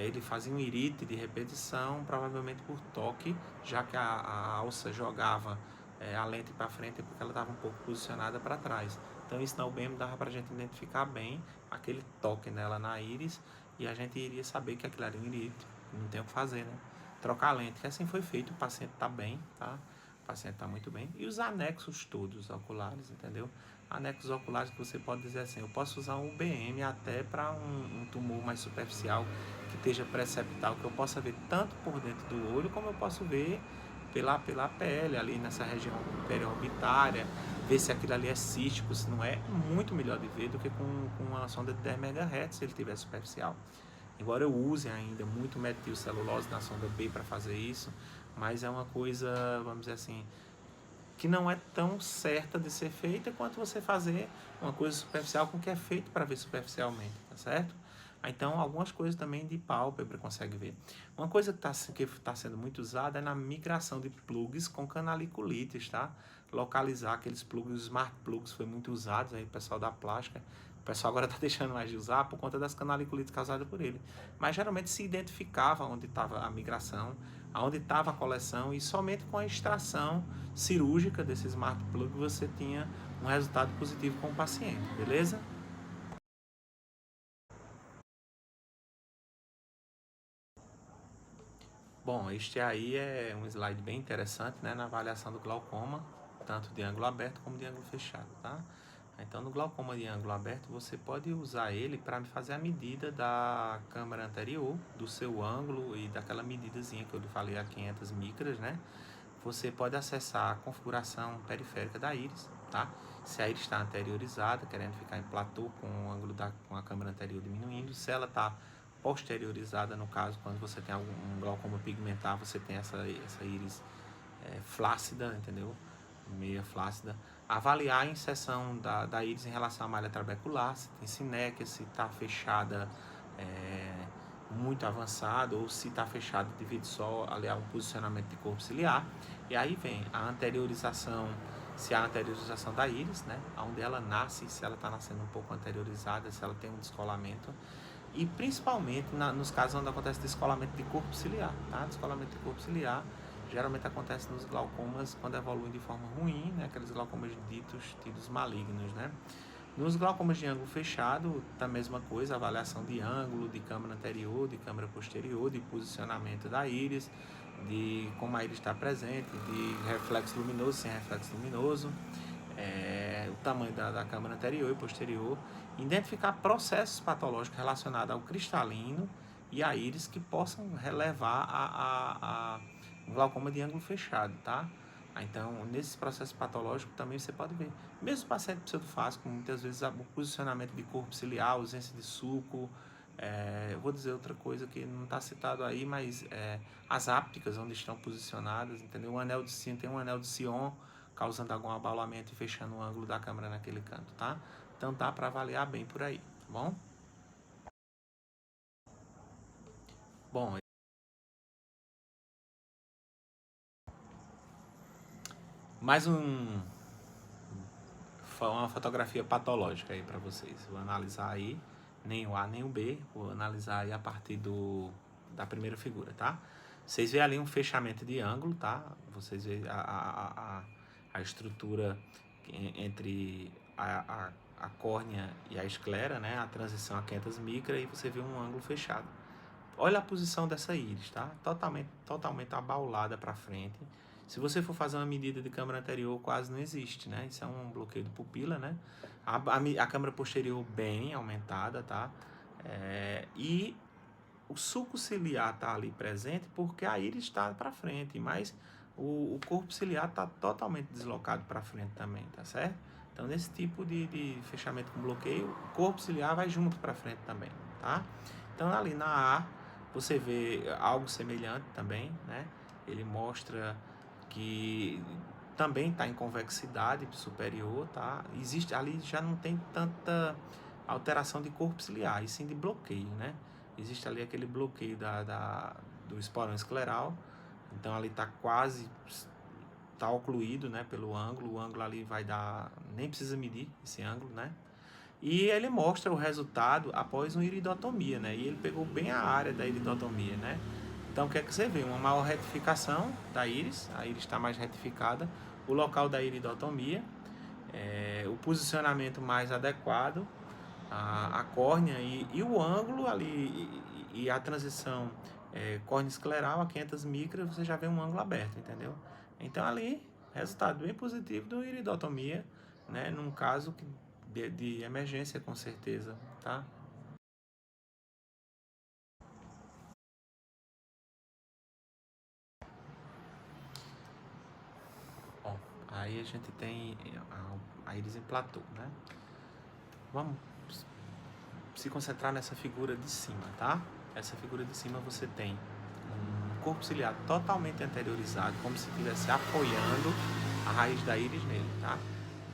ele fazia um irite de repetição, provavelmente por toque, já que a alça jogava a lente para frente porque ela estava um pouco posicionada para trás. Então isso na UBM dava para a gente identificar bem aquele toque nela na íris, e a gente iria saber que aquilo era um irite, não tem o que fazer, né? Trocar a lente, que assim foi feito, o paciente está bem, tá? O paciente está muito bem. E os anexos todos oculares, entendeu? Anexos oculares que você pode dizer assim, eu posso usar um UBM até para um tumor mais superficial, que esteja preceptal, que eu possa ver tanto por dentro do olho, como eu posso ver pela pele, ali nessa região periorbitária, ver se aquilo ali é cístico, se não é, muito melhor de ver do que com uma sonda de 10 MHz, se ele tiver superficial. Embora eu use ainda muito metilcelulose na sonda B para fazer isso, mas é uma coisa, vamos dizer assim, que não é tão certa de ser feita quanto você fazer uma coisa superficial com o que é feito para ver superficialmente, tá certo? Então, algumas coisas também de pálpebra consegue ver. Uma coisa que tá sendo muito usada é na migração de plugs com canaliculites, tá? Localizar aqueles plugs, os smart plugs foi muito usado aí, o pessoal da plástica. O pessoal agora está deixando mais de usar por conta das canaliculites causadas por ele. Mas geralmente se identificava onde estava a migração, onde estava a coleção, e somente com a extração cirúrgica desse smart plug você tinha um resultado positivo com o paciente, beleza? Bom, este aí é um slide bem interessante, né, na avaliação do glaucoma, tanto de ângulo aberto como de ângulo fechado, tá? Então, no glaucoma de ângulo aberto, você pode usar ele para fazer a medida da câmara anterior, do seu ângulo e daquela medidazinha que eu lhe falei, a 500 micras, né? Você pode acessar a configuração periférica da íris, tá? Se a íris está anteriorizada, querendo ficar em platô com o ângulo com a câmara anterior diminuindo, se ela está posteriorizada, no caso, quando você tem um glaucoma pigmentar, você tem essa íris flácida, entendeu? Meia flácida. Avaliar a inserção da íris em relação à malha trabecular, se tem sinéquia, se está fechada muito avançado, ou se está fechado devido só ali a um posicionamento de corpo ciliar. E aí vem a anteriorização, se há anteriorização da íris, né? Onde ela nasce, se ela está nascendo um pouco anteriorizada, se ela tem um descolamento. e principalmente nos casos onde acontece descolamento de corpo ciliar, tá? Descolamento de corpo ciliar geralmente acontece nos glaucomas quando evoluem de forma ruim, né? Aqueles glaucomas tidos malignos, né? Nos glaucomas de ângulo fechado, a mesma coisa, avaliação de ângulo, de câmara anterior, de câmara posterior, de posicionamento da íris, de como a íris está presente, de reflexo luminoso, sem reflexo luminoso, o tamanho da câmara anterior e posterior, identificar processos patológicos relacionados ao cristalino e à íris que possam levar a um glaucoma de ângulo fechado, tá? Então, nesses processos patológicos também você pode ver. Mesmo paciente pseudofásico, muitas vezes o posicionamento de corpo ciliar, ausência de sulco, eu vou dizer outra coisa que não está citado aí, mas as ápticas onde estão posicionadas, entendeu? O anel de Sion tem um anel de Sion causando algum abaulamento e fechando o ângulo da câmera naquele canto, tá? Então dá para avaliar bem por aí, tá bom? Bom, mais uma fotografia patológica aí para vocês. Vou analisar aí, nem o A nem o B, vou analisar aí a partir da primeira figura, tá? Vocês veem ali um fechamento de ângulo, tá? Vocês veem a estrutura entre a córnea e a esclera, né? A transição a 500 micra e você vê um ângulo fechado. Olha a posição dessa íris, tá? Totalmente abaulada para frente. Se você for fazer uma medida de câmara anterior, quase não existe, né? Isso é um bloqueio de pupila, né? A câmara posterior bem aumentada, tá? E o sulco ciliar tá ali presente porque a íris está para frente, mas o corpo ciliar está totalmente deslocado para frente também, tá certo? Então, nesse tipo de fechamento com bloqueio, o corpo ciliar vai junto para frente também, tá? Então, ali na A, você vê algo semelhante também, né? Ele mostra que também está em convexidade superior, tá? Existe ali, já não tem tanta alteração de corpo ciliar, e sim de bloqueio, né? Existe ali aquele bloqueio do esporão escleral, então ali está quase, está ocluído, né, pelo ângulo, o ângulo ali vai dar, nem precisa medir esse ângulo, né? E ele mostra o resultado após uma iridotomia, né? E ele pegou bem a área da iridotomia, né? Então, o que é que você vê? Uma maior retificação da íris, a íris está mais retificada, o local da iridotomia, o posicionamento mais adequado, a córnea e o ângulo ali, e a transição córnea escleral a 500 micras, você já vê um ângulo aberto, entendeu? Então, ali, resultado bem positivo da iridotomia, né? Num caso de emergência, com certeza, tá? Bom, aí a gente tem a íris em platô, né? Vamos se concentrar nessa figura de cima, tá? Essa figura de cima você tem um corpo ciliar totalmente anteriorizado, como se estivesse apoiando a raiz da íris nele, tá?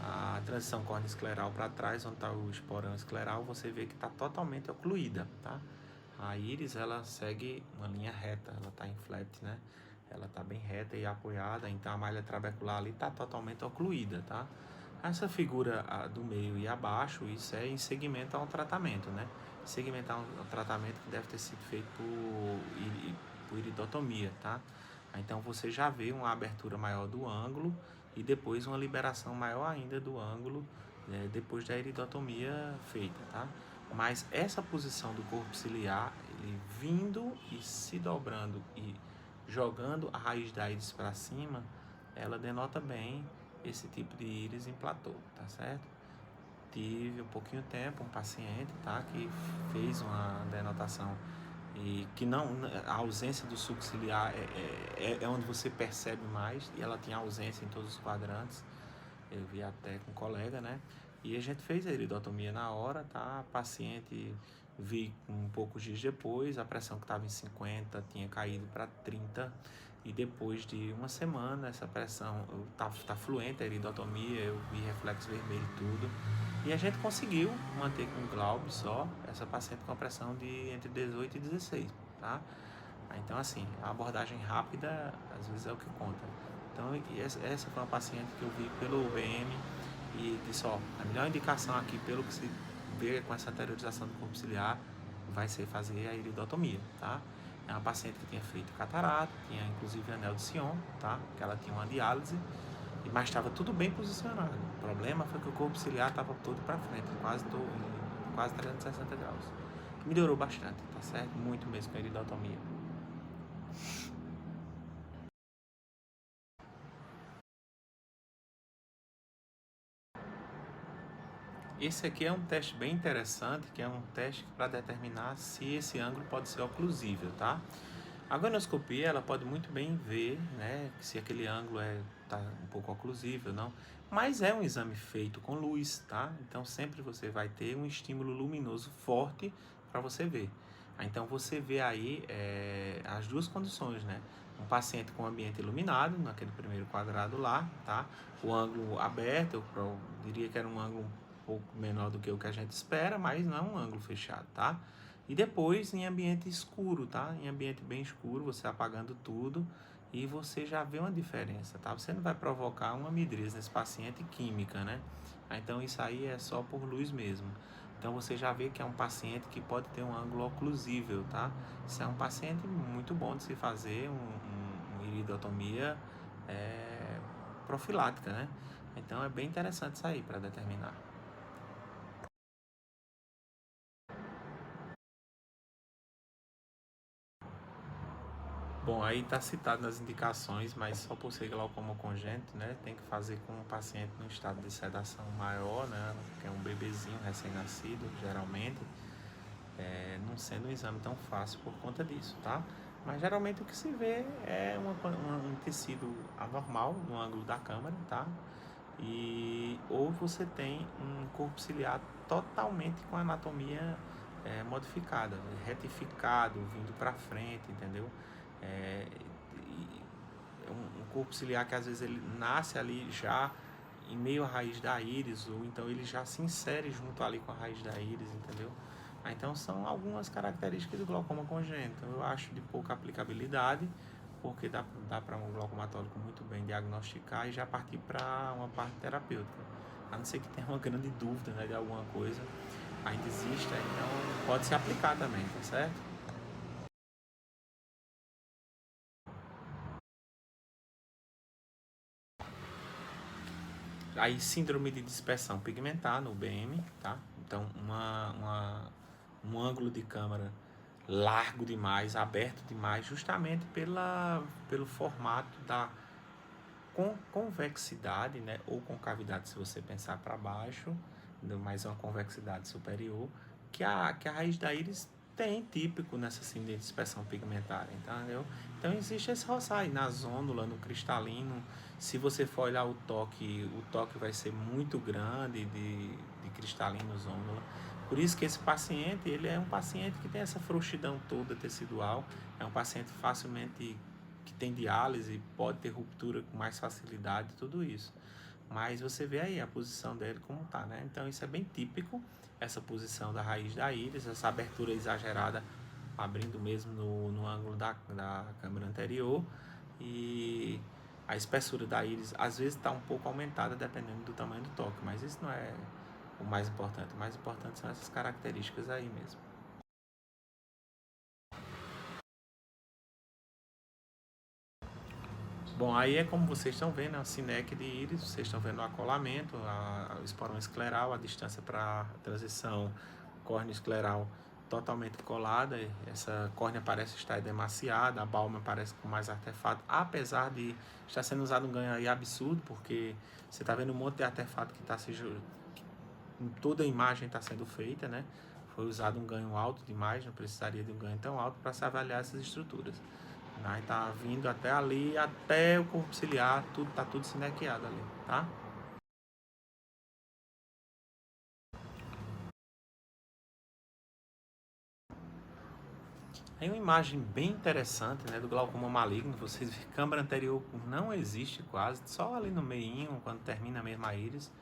A transição córnea escleral para trás, onde está o esporão escleral, você vê que está totalmente ocluída, tá? A íris, ela segue uma linha reta, ela está em flat, né? Ela está bem reta e apoiada, então a malha trabecular ali está totalmente ocluída, tá? Essa figura do meio e abaixo, isso é em segmento ao tratamento, né? Segmentar um tratamento que deve ter sido feito por iridotomia, tá? Então você já vê uma abertura maior do ângulo e depois uma liberação maior ainda do ângulo depois da iridotomia feita, tá? Mas essa posição do corpo ciliar, ele vindo e se dobrando e jogando a raiz da íris para cima, ela denota bem esse tipo de íris em platô, tá certo? Tive um pouquinho de tempo um paciente, tá, que fez uma denotação e que não, a ausência do sulco ciliar é onde você percebe mais, e ela tinha ausência em todos os quadrantes. Eu vi até com um colega, né? E a gente fez a iridotomia na hora, tá? A paciente vi um poucos dias depois, a pressão que estava em 50 tinha caído para 30, e depois de uma semana essa pressão tá fluente, a iridotomia, eu vi reflexo vermelho e tudo. E a gente conseguiu manter com Glaub só essa paciente com a pressão de entre 18 e 16, tá? Então, assim, a abordagem rápida às vezes é o que conta. Então, essa foi uma paciente que eu vi pelo UBM e disse, ó, a melhor indicação aqui, pelo que se vê com essa anteriorização do corpo ciliar, vai ser fazer a iridotomia, tá? É uma paciente que tinha feito catarata, tinha inclusive anel de Sion, tá? Que ela tinha uma diálise, mas estava tudo bem posicionado. O problema foi que o corpo ciliar estava todo para frente, quase 360 graus. Melhorou bastante, tá certo? Muito mesmo com a iridotomia. Esse aqui é um teste bem interessante, que é um teste para determinar se esse ângulo pode ser oclusível, tá? A gonioscopia, ela pode muito bem ver, né, se aquele ângulo tá um pouco oclusível, não. Mas é um exame feito com luz, tá? Então sempre você vai ter um estímulo luminoso forte para você ver. Então você vê aí as duas condições, né? Um paciente com ambiente iluminado, naquele primeiro quadrado lá, tá? O ângulo aberto, eu diria que era um ângulo um pouco menor do que o que a gente espera, mas não é um ângulo fechado, tá? E depois em ambiente escuro, tá? Em ambiente bem escuro, você apagando tudo e você já vê uma diferença, tá? Você não vai provocar uma midríase nesse paciente química, né? Então isso aí é só por luz mesmo. Então você já vê que é um paciente que pode ter um ângulo oclusível, tá? Isso é um paciente muito bom de se fazer uma iridotomia profilática, né? Então é bem interessante isso aí para determinar. Bom, aí está citado nas indicações, mas só por ser glaucoma congênito, né, tem que fazer com o paciente no estado de sedação maior, né, que é um bebezinho recém-nascido, geralmente, não sendo um exame tão fácil por conta disso, tá? Mas geralmente o que se vê é um tecido anormal no ângulo da câmara, tá? Ou você tem um corpo ciliar totalmente com anatomia modificada, retificado, vindo para frente, entendeu? É, um corpo ciliar que às vezes ele nasce ali já em meio à raiz da íris, ou então ele já se insere junto ali com a raiz da íris, entendeu? Então são algumas características do glaucoma congênito. Eu acho de pouca aplicabilidade, porque dá para um glaucomatólogo muito bem diagnosticar e já partir para uma parte terapêutica. A não ser que tenha uma grande dúvida, né, de alguma coisa, ainda existe, então pode se aplicar também, tá certo? Aí síndrome de dispersão pigmentar no BM, tá? Então um ângulo de câmera largo demais, aberto demais, justamente pelo formato da convexidade, né? Ou concavidade, se você pensar para baixo, mais uma convexidade superior, que a raiz da íris tem típico nessa síndrome de dispersão pigmentar, entendeu? Então existe esse roçar na zônula, no cristalino. Se você for olhar o toque vai ser muito grande de cristalino zônula. Por isso que esse paciente, ele é um paciente que tem essa frouxidão toda tecidual, é um paciente facilmente que tem diálise, pode ter ruptura com mais facilidade, tudo isso. Mas você vê aí a posição dele como tá, né? Então isso é bem típico, essa posição da raiz da íris, essa abertura exagerada, abrindo mesmo no ângulo da câmera anterior, e a espessura da íris às vezes está um pouco aumentada dependendo do tamanho do toque, mas isso não é o mais importante. O mais importante são essas características aí mesmo. Bom, aí é como vocês estão vendo, a sinec de íris, vocês estão vendo o acolamento, o esporão escleral, a distância para a transição córneo-escleral totalmente colada, essa córnea parece estar edemaciada, a balma parece com mais artefato, apesar de estar sendo usado um ganho aí absurdo, porque você está vendo um monte de artefato que está toda a imagem está sendo feita, né? Foi usado um ganho alto demais, não precisaria de um ganho tão alto para se avaliar essas estruturas. Aí tá vindo até ali, até o corpo ciliar, tá tudo sinequiado ali, tá? Aí uma imagem bem interessante, né, do glaucoma maligno. Vocês veem, câmara anterior não existe quase, só ali no meinho, quando termina mesmo a íris.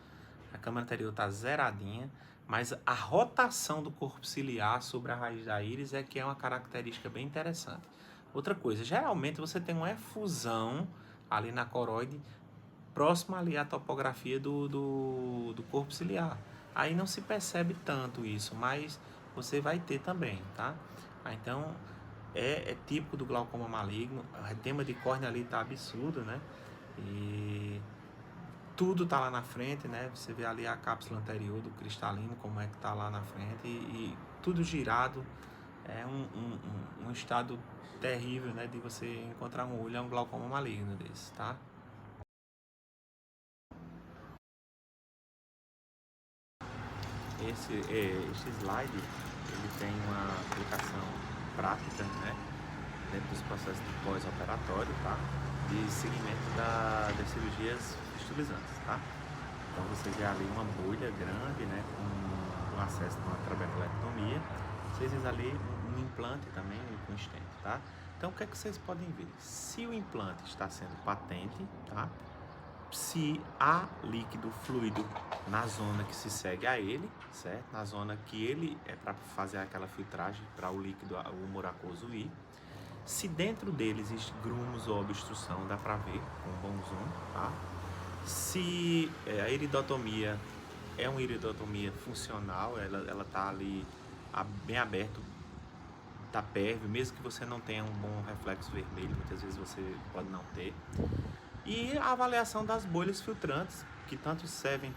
A câmara anterior está zeradinha, mas a rotação do corpo ciliar sobre a raiz da íris é que é uma característica bem interessante. Outra coisa, geralmente você tem uma efusão ali na coroide, próxima ali à topografia do corpo ciliar. Aí não se percebe tanto isso, mas você vai ter também, tá? Então, é típico do glaucoma maligno, o edema de córnea ali tá absurdo, né? E tudo tá lá na frente, né? Você vê ali a cápsula anterior do cristalino, como é que tá lá na frente, e tudo girado. É um estado terrível, né? De você encontrar um olho, é um glaucoma maligno desse, tá? Este slide, ele tem uma aplicação prática, né? Dentro dos processos de pós-operatório, tá? De seguimento das cirurgias fistulizantes, tá? Então você vê ali uma bolha grande, né? Com acesso a uma trabeculectomia. Vocês veem ali um implante também com stent, tá? Então o que é que vocês podem ver? Se o implante está sendo patente, tá? Se há líquido fluido na zona que se segue a ele, certo? Na zona que ele é para fazer aquela filtragem para o líquido, o muracoso ir. Se dentro dele existe grumos ou obstrução, dá para ver com um bom zoom, tá? Se a iridotomia é uma iridotomia funcional, ela tá ali bem aberto, tá pérvio, mesmo que você não tenha um bom reflexo vermelho, muitas vezes você pode não ter. E a avaliação das bolhas filtrantes, que tanto servem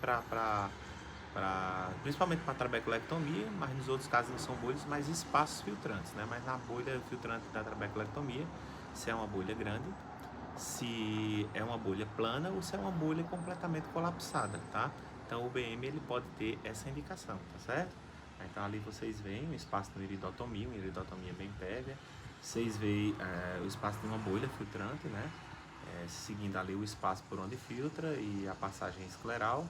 principalmente para trabeculectomia, mas nos outros casos não são bolhas, mas espaços filtrantes, né? Mas na bolha filtrante da trabeculectomia, se é uma bolha grande, se é uma bolha plana ou se é uma bolha completamente colapsada, tá? Então o BM ele pode ter essa indicação, tá certo? Então ali vocês veem o espaço de uma iridotomia bem pérvia, vocês veem o espaço de uma bolha filtrante, né? Seguindo ali o espaço por onde filtra e a passagem escleral,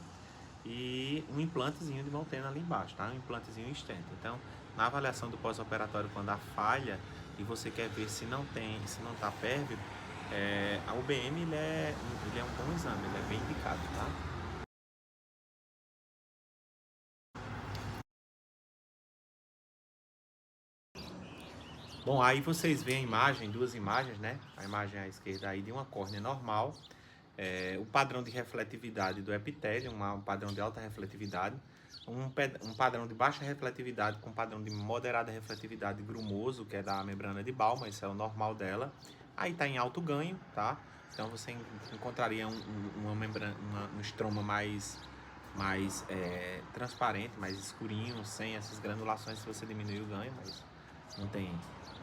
e um implantezinho de Moltena ali embaixo, tá? Um implantezinho stent. Então, na avaliação do pós-operatório, quando há falha e você quer ver se não está pérvio, a UBM ele é um bom exame, ele é bem indicado, tá? Bom, aí vocês veem a imagem, duas imagens, né? A imagem à esquerda aí de uma córnea normal, o padrão de refletividade do epitélio, um padrão de alta refletividade, um padrão de baixa refletividade com padrão de moderada refletividade grumoso, que é da membrana de Baumann, isso é o normal dela. Aí está em alto ganho, tá? Então você encontraria uma membrana, um estroma mais transparente, mais escurinho, sem essas granulações se você diminuir o ganho, mas não tem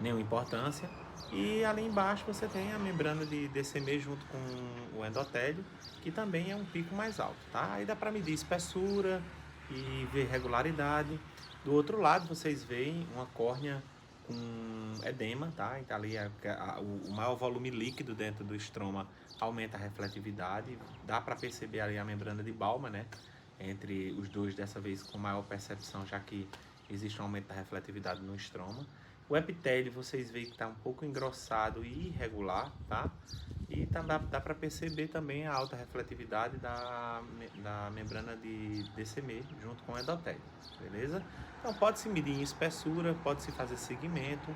nenhuma importância. E ali embaixo você tem a membrana de DCM junto com o endotélio, que também é um pico mais alto, tá? Aí dá para medir espessura e ver regularidade. Do outro lado vocês veem uma córnea com edema, tá? Então ali o maior volume líquido dentro do estroma aumenta a refletividade. Dá para perceber ali a membrana de Baumann, né? Entre os dois, dessa vez com maior percepção, já que existe um aumento da refletividade no estroma. O epitélio vocês veem que está um pouco engrossado e irregular, tá? E dá para perceber também a alta refletividade da membrana de DCM junto com o endotélio, beleza? Então pode-se medir em espessura, pode-se fazer segmento,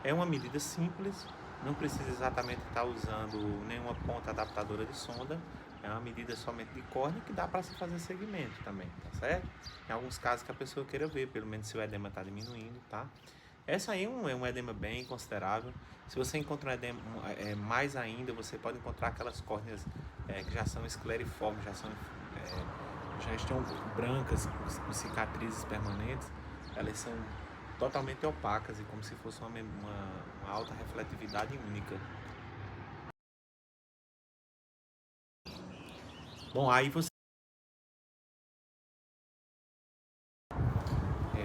é uma medida simples, não precisa exatamente estar usando nenhuma ponta adaptadora de sonda, é uma medida somente de córnea que dá para se fazer segmento também, tá certo? Em alguns casos que a pessoa queira ver, pelo menos se o edema está diminuindo, tá? Essa aí é um edema bem considerável. Se você encontra um edema mais ainda, você pode encontrar aquelas córneas que já são escleriformes, já estão brancas, com cicatrizes permanentes. Elas são totalmente opacas e como se fosse uma alta refletividade única. Bom, aí você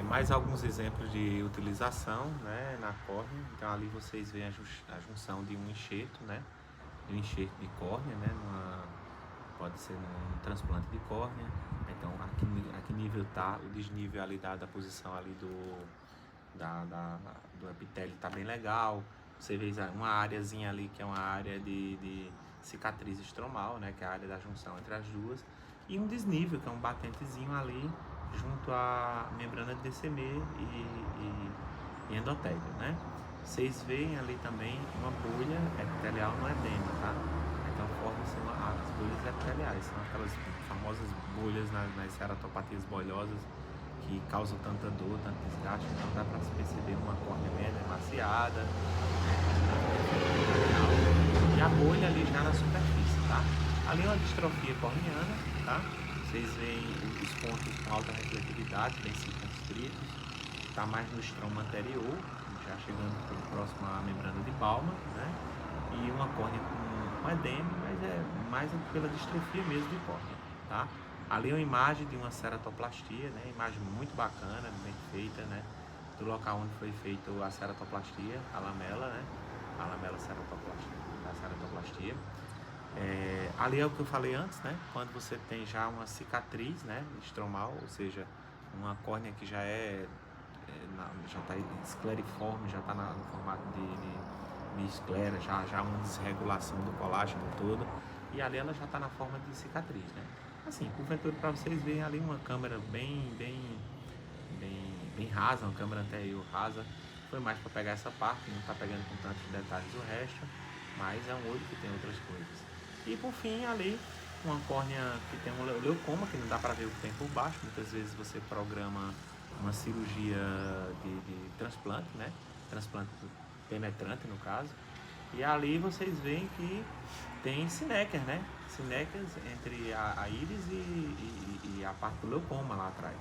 mais alguns exemplos de utilização, né, na córnea. Então ali vocês veem a junção de um enxerto, né, de um enxerto de córnea, né, pode ser num transplante de córnea. Então a que nível está o desnível ali da posição ali do epitélio está bem legal. Você vê uma áreazinha ali que é uma área de cicatriz estromal, né, que é a área da junção entre as duas, e um desnível que é um batentezinho ali junto à membrana de DCM e endotélio, né? Vocês veem ali também uma bolha epitelial no edema, tá? Então formam-se as bolhas epiteliais, são aquelas famosas bolhas nas ceratopatias bolhosas que causam tanta dor, tanto desgaste, então dá para se perceber uma córnea menos emaciada, e a bolha ali já na superfície, tá? Ali é uma distrofia corneana, tá? Vocês veem os pontos com alta refletividade, bem circunscritos, está mais no estroma anterior, já chegando próximo à membrana de Baumann, né? E uma córnea com edema, mas é mais pela distrofia mesmo de córnea, tá? Ali é uma imagem de uma ceratoplastia, né? Imagem muito bacana, bem feita, né? Do local onde foi feita a ceratoplastia, a lamela, né? A lamela ceratoplastia, a ceratoplastia. Ali é o que eu falei antes, né? Quando você tem já uma cicatriz, né? Estromal, ou seja, uma córnea que já já está escleriforme, já está no formato de esclera, já uma desregulação do colágeno todo, e ali ela já está na forma de cicatriz, né? Assim, porventura, para vocês verem ali uma câmera bem rasa, uma câmera anterior rasa, foi mais para pegar essa parte, não está pegando com tantos detalhes o resto, mas é um olho que tem outras coisas. E por fim, ali, uma córnea que tem um leucoma, que não dá para ver o que tem por baixo. Muitas vezes você programa uma cirurgia de transplante, né? Transplante penetrante, no caso. E ali vocês veem que tem sinéquias, né? Sinéquias entre a íris e a parte do leucoma lá atrás.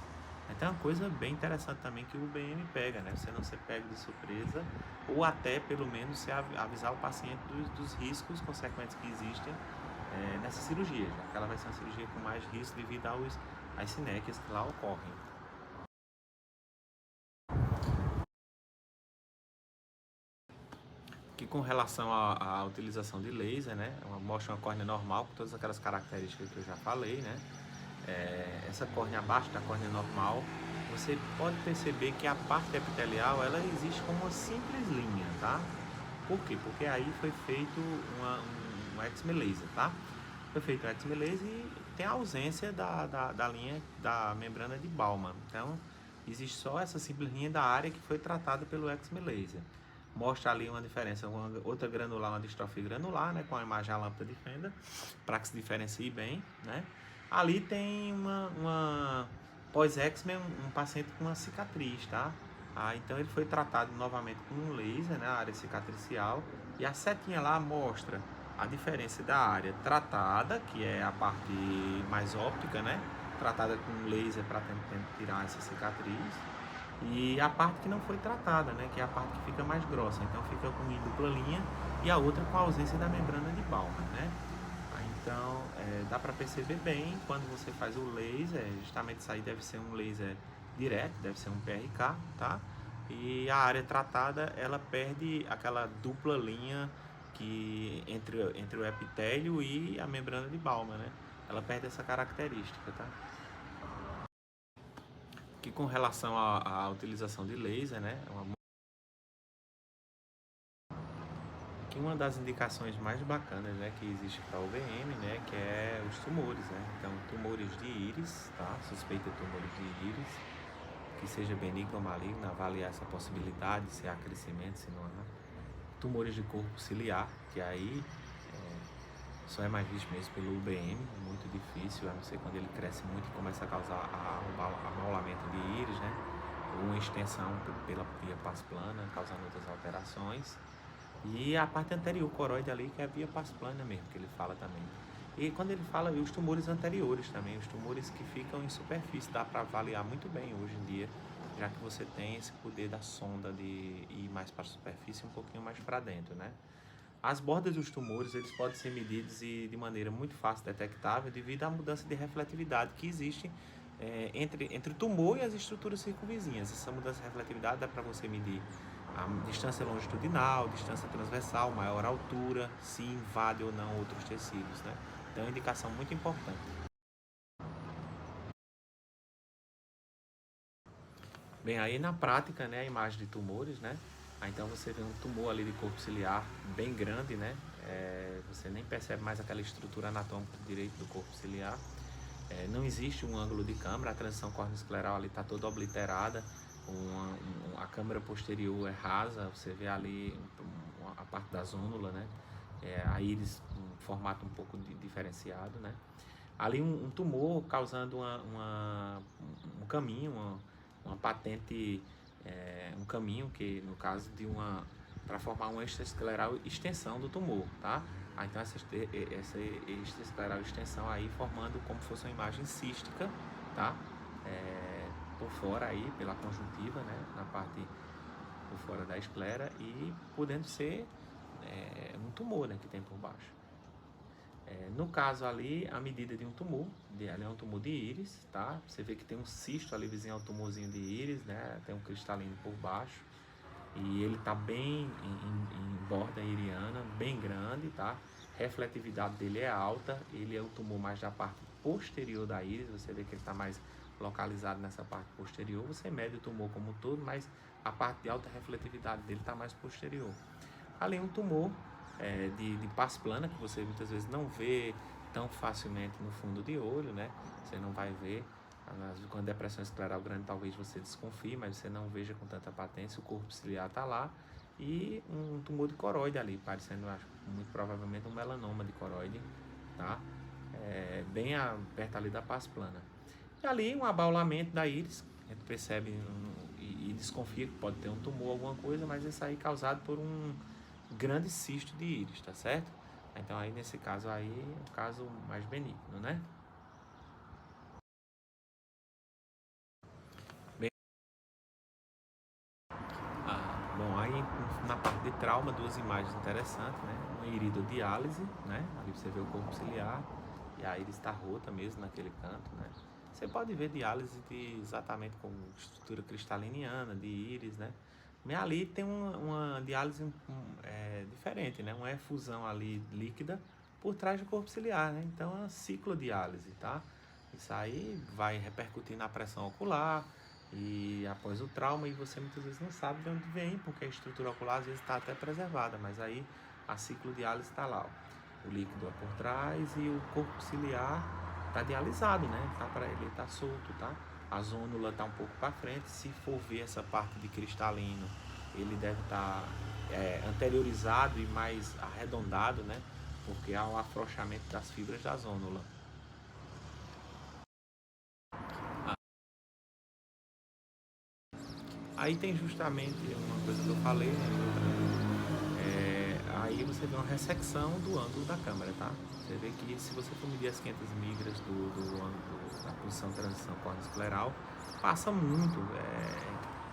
Então é uma coisa bem interessante também que o UBM pega, né? Você não ser pego de surpresa, ou até pelo menos você avisar o paciente dos riscos consequentes que existem nessa cirurgia, já que ela vai ser uma cirurgia com mais risco devido às sinéquias que lá ocorrem. Que com relação à utilização de laser, né, mostra uma córnea normal com todas aquelas características que eu já falei, né? Essa córnea abaixo da córnea normal, você pode perceber que a parte epitelial ela existe como uma simples linha, tá? Por quê? Porque aí foi feito um excimer laser, tá? Foi feito um excimer laser e tem a ausência da linha da membrana de Baumann. Então, existe só essa simples linha da área que foi tratada pelo excimer laser. Mostra ali uma diferença, outra granular, uma distrofia granular, né, com a imagem à lâmpada de fenda, para que se diferencie bem, né? Ali tem uma pós-excimer, um paciente com uma cicatriz, tá? Então ele foi tratado novamente com um laser, né, a área cicatricial, e a setinha lá mostra a diferença da área tratada, que é a parte mais óptica, né, tratada com laser para tentar tirar essa cicatriz, e a parte que não foi tratada, né, que é a parte que fica mais grossa, então fica com uma dupla linha, e a outra com a ausência da membrana de Baumann, né? Então, dá para perceber bem quando você faz o laser, justamente isso aí deve ser um laser direto, deve ser um PRK, tá? E a área tratada, ela perde aquela dupla linha que entre o epitélio e a membrana de Baumann, né? Ela perde essa característica, tá? Que com relação à utilização de laser, né? Uma das indicações mais bacanas, né, que existe para o UVM, né, que é os tumores, né? Então, tumores de íris, tá? Suspeita de tumores de íris, que seja benigno ou maligno, avaliar essa possibilidade, se há crescimento, se não há. Tumores de corpo ciliar, que aí só é mais visto mesmo pelo UBM, muito difícil, a não ser quando ele cresce muito e começa a causar amaulamento de íris, né? Ou uma extensão pela via pars plana, causando outras alterações. E a parte anterior coroide ali, que é a via pars plana mesmo, que ele fala também. E quando ele fala os tumores anteriores também, os tumores que ficam em superfície, dá para avaliar muito bem hoje em dia, já que você tem esse poder da sonda de ir mais para a superfície, um pouquinho mais para dentro, né? As bordas dos tumores, eles podem ser medidos e de maneira muito fácil detectável devido à mudança de refletividade que existe entre o tumor e as estruturas circunvizinhas. Essa mudança de refletividade dá para você medir a distância longitudinal, distância transversal, maior altura, se invade ou não outros tecidos, né? Então é uma indicação muito importante. Bem, aí na prática, né, a imagem de tumores, né? Então você vê um tumor ali de corpo ciliar bem grande, né? Você nem percebe mais aquela estrutura anatômica direito do corpo ciliar. Não existe um ângulo de câmera, a transição córneo-escleral ali está toda obliterada, a câmera posterior é rasa, você vê ali a parte da zônula, né? A íris um formato um pouco diferenciado, né? Ali um tumor causando um caminho, uma patente, um caminho que, no caso de para formar uma extraescleral extensão do tumor, tá? Então essa extraescleral extensão aí formando como se fosse uma imagem cística, tá? Por fora aí, pela conjuntiva, né? Na parte por fora da esclera e podendo ser um tumor, né? Que tem por baixo. No caso ali, a medida de um tumor, ali é um tumor de íris, tá? Você vê que tem um cisto ali vizinho ao tumorzinho de íris, né? Tem um cristalino por baixo e ele tá bem em borda iriana, bem grande, tá? Refletividade dele é alta, ele é o tumor mais da parte posterior da íris, você vê que ele está mais localizado nessa parte posterior, você mede o tumor como um todo, mas a parte de alta refletividade dele está mais posterior. Ali um tumor de pars plana, que você muitas vezes não vê tão facilmente no fundo de olho, né? Você não vai ver, com a depressão escleral grande talvez você desconfie, mas você não veja com tanta patência, o corpo ciliar está lá, e um tumor de coroide ali, parecendo, acho, muito provavelmente um melanoma de coroide, tá? Bem perto ali da pars plana. E ali um abaulamento da íris, a gente percebe e desconfia que pode ter um tumor, alguma coisa, mas isso aí causado por um grande cisto de íris, tá certo? Então aí nesse caso aí é um caso mais benigno, né? Bom, aí na parte de trauma, duas imagens interessantes, né? Uma iridodiálise, né? Ali você vê o corpo ciliar e a íris está rota mesmo naquele canto, né? Você pode ver diálise exatamente com estrutura cristaliniana de íris, né? Mas ali tem uma diálise diferente, né? Uma efusão ali líquida por trás do corpo ciliar, né? Então é uma ciclodiálise, tá? Isso aí vai repercutir na pressão ocular e após o trauma, e você muitas vezes não sabe de onde vem, porque a estrutura ocular às vezes está até preservada, mas aí a ciclodiálise está lá, ó. O líquido é por trás e o corpo ciliar está dialisado, né? Ele está solto, tá? A zônula está um pouco para frente. Se for ver essa parte de cristalino, ele deve estar anteriorizado e mais arredondado, né? Porque há um afrouxamento das fibras da zônula. Aí tem justamente uma coisa que eu falei, né? Aí você vê uma ressecção do ângulo da câmera, tá? Você vê que se você for medir as 500 migras do ângulo da posição de transição corneoescleral, passa muito.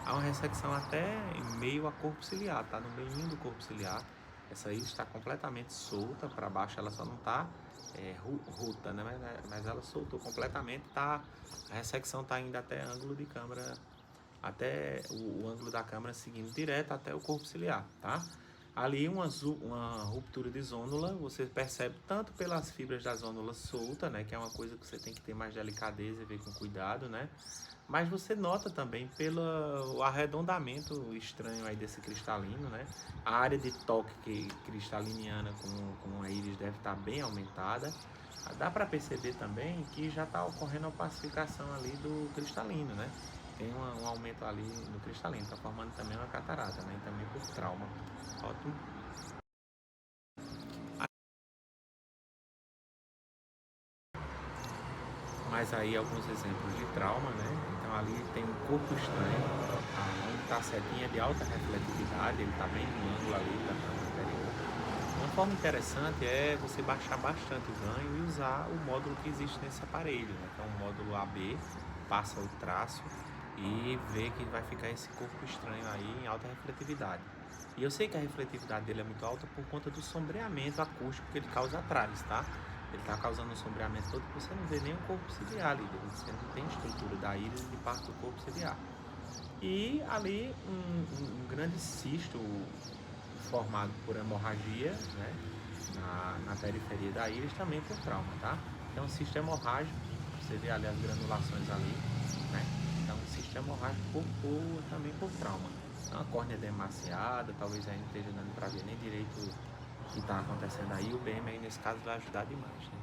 Há uma ressecção até em meio a corpo ciliar, tá? No meio do corpo ciliar. Essa aí está completamente solta para baixo, ela só não está rota, né? Mas ela soltou completamente, tá? A ressecção está indo até ângulo de câmera, até o ângulo da câmera seguindo direto até o corpo ciliar, tá? Ali uma ruptura de zônula, você percebe tanto pelas fibras da zônula solta, né, que é uma coisa que você tem que ter mais delicadeza e ver com cuidado, né? Mas você nota também pelo arredondamento estranho aí desse cristalino, né? A área de toque cristaliniana com a íris deve estar bem aumentada. Dá para perceber também que já está ocorrendo a opacificação ali do cristalino, né? Tem um aumento ali no cristalino, está formando também uma catarata, né? E também por trauma. Ótimo. Mas aí alguns exemplos de trauma, né? Então ali tem um corpo estranho, onde está a setinha de alta refletividade, ele está bem no ângulo ali da câmera anterior. Uma forma interessante é você baixar bastante o ganho e usar o módulo que existe nesse aparelho, né? Que é um módulo AB, passa o traço e vê que vai ficar esse corpo estranho aí em alta refletividade. E eu sei que a refletividade dele é muito alta por conta do sombreamento acústico que ele causa atrás, tá? Ele está causando um sombreamento todo que você não vê nem o corpo ciliar ali, você não tem estrutura da íris e de parte do corpo ciliar. E ali um grande cisto formado por hemorragia, né? Na periferia da íris também por trauma, tá? Então, cisto hemorrágico, você vê ali as granulações ali, né? Então, cisto hemorrágico também por trauma. Então, a córnea demasiada, talvez aí não esteja dando para ver nem direito o que está acontecendo aí. O BM aí nesse caso vai ajudar demais, né?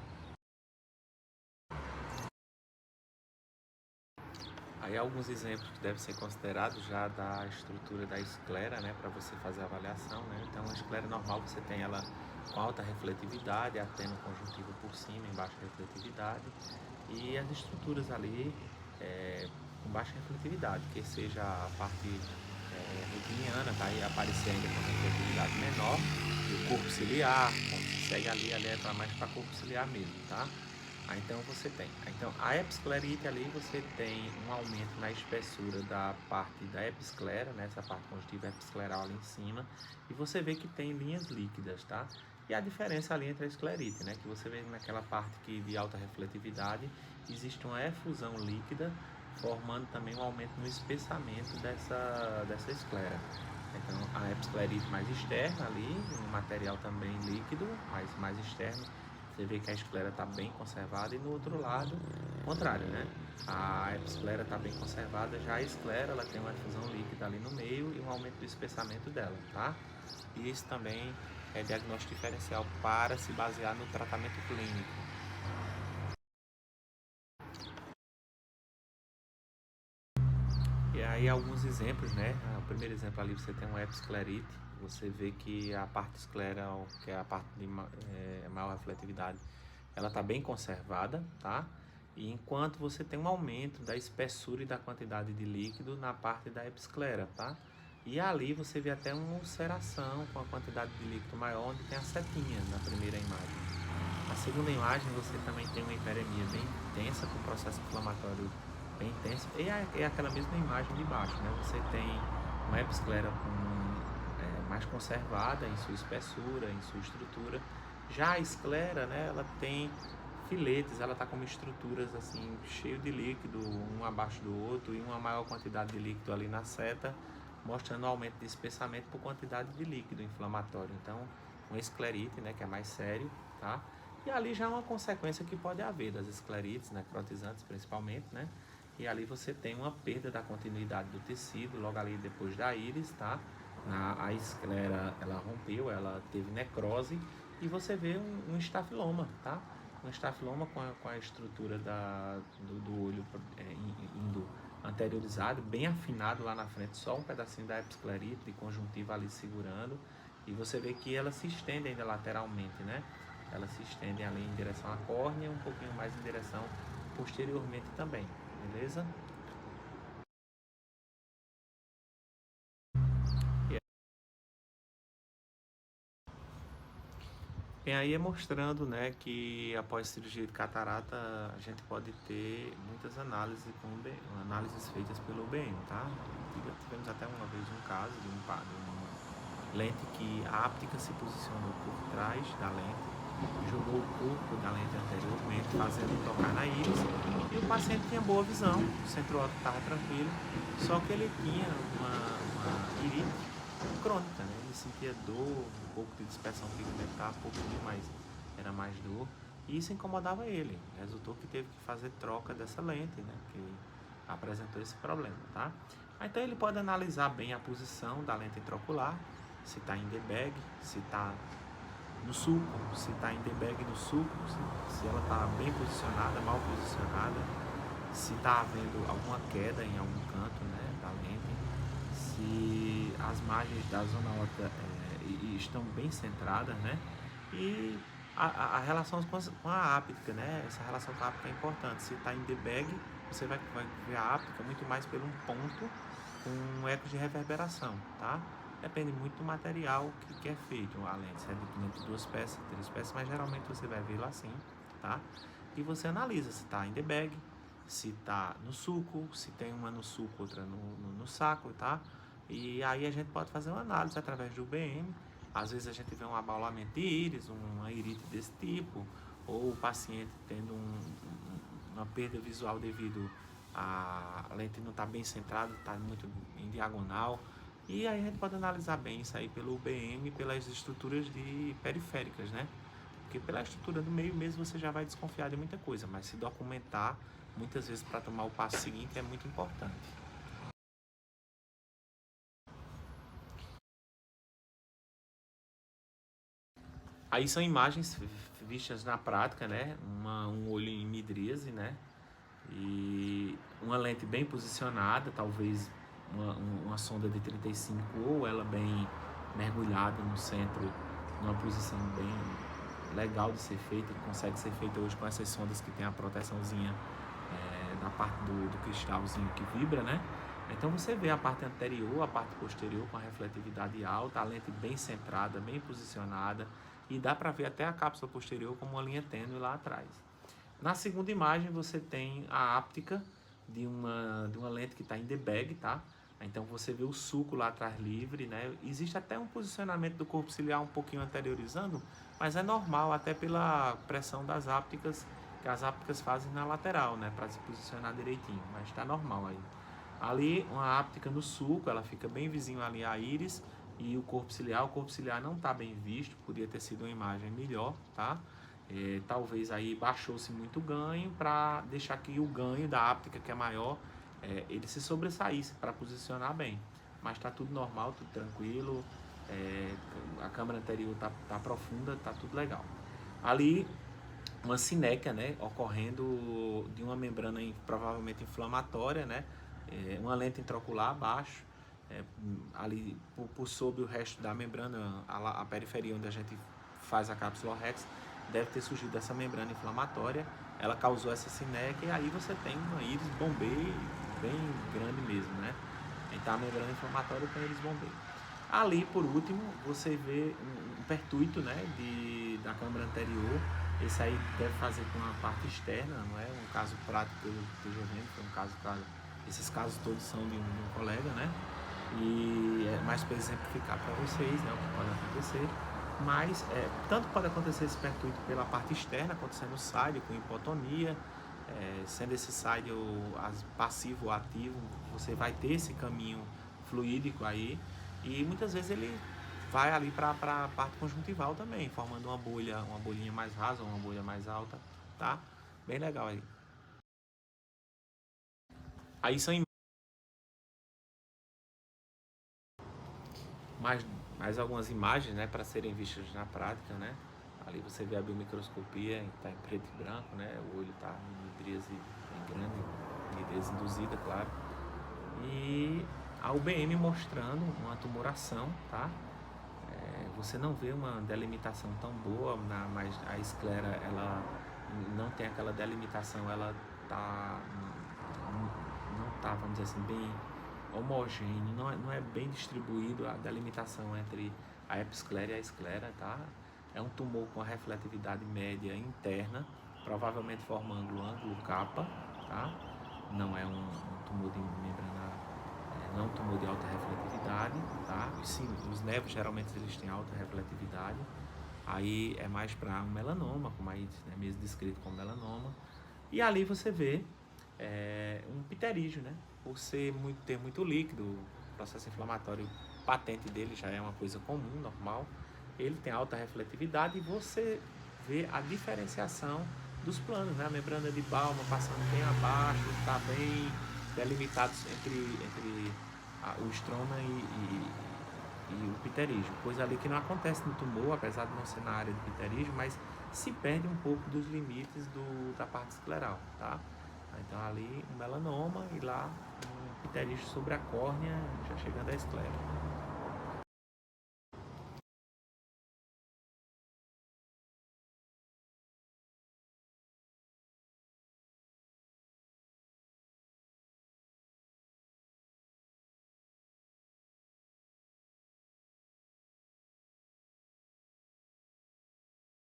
Aí alguns exemplos que devem ser considerados já da estrutura da esclera, né, para você fazer a avaliação, né? Então a esclera normal você tem ela com alta refletividade, ateno conjuntivo por cima, em baixa refletividade, e as estruturas ali com baixa refletividade, que seja a parte retiniana, tá? E aparecer ainda com refletividade menor, e o corpo ciliar, quando se segue ali é mais para corpo ciliar mesmo, tá? Então você tem. Então a episclerite ali você tem um aumento na espessura da parte da episclera, né? Essa parte conjuntiva episcleral ali em cima, e você vê que tem linhas líquidas, tá? E a diferença ali entre a esclerite, né? Que você vê naquela parte que de alta refletividade existe uma efusão líquida, formando também um aumento no espessamento dessa esclera. Então a episclerite mais externa ali, um material também líquido, mas mais externo, você vê que a esclera está bem conservada, e no outro lado, contrário, né? A episclera está bem conservada, já a esclera ela tem uma efusão líquida ali no meio e um aumento do espessamento dela, tá? E isso também é diagnóstico diferencial para se basear no tratamento clínico. E aí alguns exemplos, né? O primeiro exemplo ali você tem uma episclerite, você vê que a parte escleral, que é a parte de maior refletividade, ela está bem conservada, tá? E enquanto você tem um aumento da espessura e da quantidade de líquido na parte da episclera, tá? E ali você vê até uma ulceração com a quantidade de líquido maior, onde tem a setinha na primeira imagem. Na segunda imagem você também tem uma hiperemia bem intensa, com processo inflamatório bem intenso, e é aquela mesma imagem de baixo, né? Você tem uma episclera mais conservada em sua espessura, em sua estrutura. Já a esclera, né, ela tem filetes, ela está com estruturas assim, cheio de líquido, um abaixo do outro, e uma maior quantidade de líquido ali na seta, mostrando o aumento de espessamento por quantidade de líquido inflamatório. Então, uma esclerite, né, que é mais sério, tá? E ali já é uma consequência que pode haver das esclerites, necrotizantes principalmente, né? E ali você tem uma perda da continuidade do tecido, logo ali depois da íris, tá? A esclera, ela rompeu, ela teve necrose, e você vê um estafiloma, tá? Um estafiloma com a estrutura do olho indo anteriorizado, bem afinado lá na frente, só um pedacinho da episclerite, de conjuntiva ali segurando, e você vê que ela se estende ainda lateralmente, né? Ela se estende ali em direção à córnea, um pouquinho mais em direção posteriormente também, beleza? E aí é mostrando, né, que após cirurgia de catarata a gente pode ter muitas análises análises feitas pelo UBM, tá? Tivemos até uma vez um caso de uma lente que a áptica se posicionou por trás da lente, jogou o corpo da lente anteriormente, fazendo tocar na íris, e o paciente tinha boa visão, o centro óptico estava tranquilo, só que ele tinha uma irite crônica, né? Ele sentia dor, um pouco de dispersão pigmentar, pouquinho, mas era mais dor, e isso incomodava ele. Resultou que teve que fazer troca dessa lente, né? Que apresentou esse problema, tá? Então ele pode analisar bem a posição da lente intraocular, se está em debag, se está no sulco, se está em debag no sulco, se ela está bem posicionada, mal posicionada, se está havendo alguma queda em algum canto, né, da lente, se as margens da zona óptica estão bem centradas, né, e a relação com a áptica, né, essa relação com a áptica é importante. Se está em debag, você vai ver a áptica muito mais por um ponto com um eco de reverberação, tá? Depende muito do material que é feito a lente, se é de 2 peças, 3 peças, mas geralmente você vai vê-la assim, tá? E você analisa se está em debag, se está no sulco, se tem uma no sulco, outra no saco, tá? E aí a gente pode fazer uma análise através do UBM. Às vezes a gente vê um abaulamento de íris, uma irite desse tipo, ou o paciente tendo uma perda visual devido a lente não está bem centrada, está muito em diagonal. E aí a gente pode analisar bem isso aí pelo UBM e pelas estruturas periféricas, né? Porque pela estrutura do meio mesmo você já vai desconfiar de muita coisa, mas se documentar muitas vezes para tomar o passo seguinte é muito importante. Aí são imagens vistas na prática, né? Um olho em midríase, né? E uma lente bem posicionada, talvez uma sonda de 35 ou ela bem mergulhada no centro, numa posição bem legal de ser feita, que consegue ser feita hoje com essas sondas que tem a proteçãozinha da parte do cristalzinho que vibra, né? Então você vê a parte anterior, a parte posterior com a refletividade alta, a lente bem centrada, bem posicionada, e dá para ver até a cápsula posterior como uma linha tênue lá atrás. Na segunda imagem você tem a áptica de uma lente que está em debag, tá? Então você vê o sulco lá atrás livre, né? Existe até um posicionamento do corpo ciliar um pouquinho anteriorizando, mas é normal até pela pressão das ápticas que as ápticas fazem na lateral, né? Para se posicionar direitinho, mas está normal aí. Ali uma áptica no sulco, ela fica bem vizinho ali à íris e o corpo ciliar não está bem visto, podia ter sido uma imagem melhor, tá? Talvez aí baixou-se muito o ganho para deixar que o ganho da áptica que é maior, ele se sobressaísse para posicionar bem. Mas está tudo normal, tudo tranquilo, a câmera anterior tá profunda, tá tudo legal. Ali uma sinéquia, né, ocorrendo de uma membrana provavelmente inflamatória, né, uma lente intraocular abaixo, ali por sobre o resto da membrana, a periferia onde a gente faz a cápsula Rex, deve ter surgido essa membrana inflamatória, ela causou essa sinéquia e aí você tem uma íris bombei bem grande mesmo, né? Então a membrana inflamatória tem íris bombei. Ali, por último, você vê um pertuito, né, da câmara anterior. Esse aí deve fazer com a parte externa, não é um caso prático que eu esteja vendo, foi um caso, esses casos todos são de um colega, né? E é mais para exemplificar para vocês, né, o que pode acontecer. Mas tanto pode acontecer esse pertuito pela parte externa, acontecendo side com hipotonia, sendo esse side passivo ou ativo, você vai ter esse caminho fluídico aí, e muitas vezes ele vai ali para a parte conjuntival também, formando uma bolinha mais rasa, uma bolha mais alta, tá? Bem legal aí. Aí são mais algumas imagens, né, para serem vistas na prática, né? Ali você vê a biomicroscopia, está em preto e branco, né? O olho está em midríase bem grande, midríase induzida, claro. E a UBM mostrando uma tumoração, tá? Você não vê uma delimitação tão boa, mas a esclera, ela não tem aquela delimitação, ela não tá, vamos dizer assim, bem homogêneo, não é bem distribuído a delimitação entre a episclera e a esclera, tá? É um tumor com a refletividade média interna, provavelmente formando ângulo capa, tá? Não é um tumor de membrana, não é um tumor de alta refletividade, tá? Sim, os nervos geralmente eles têm alta refletividade, aí é mais para um melanoma, como aí é mesmo descrito como melanoma, e ali você vê um pterígio, né? Por ter muito líquido, o processo inflamatório patente dele já é uma coisa comum, normal. Ele tem alta refletividade e você vê a diferenciação dos planos, né? A membrana de Baumann passando bem abaixo, está bem delimitado entre o estroma e o pterígio, coisa ali que não acontece no tumor, apesar de não ser na área do pterígio, mas se perde um pouco dos limites da parte escleral, tá? Então ali um melanoma e lá um pterígio sobre a córnea, já chegando à esclera.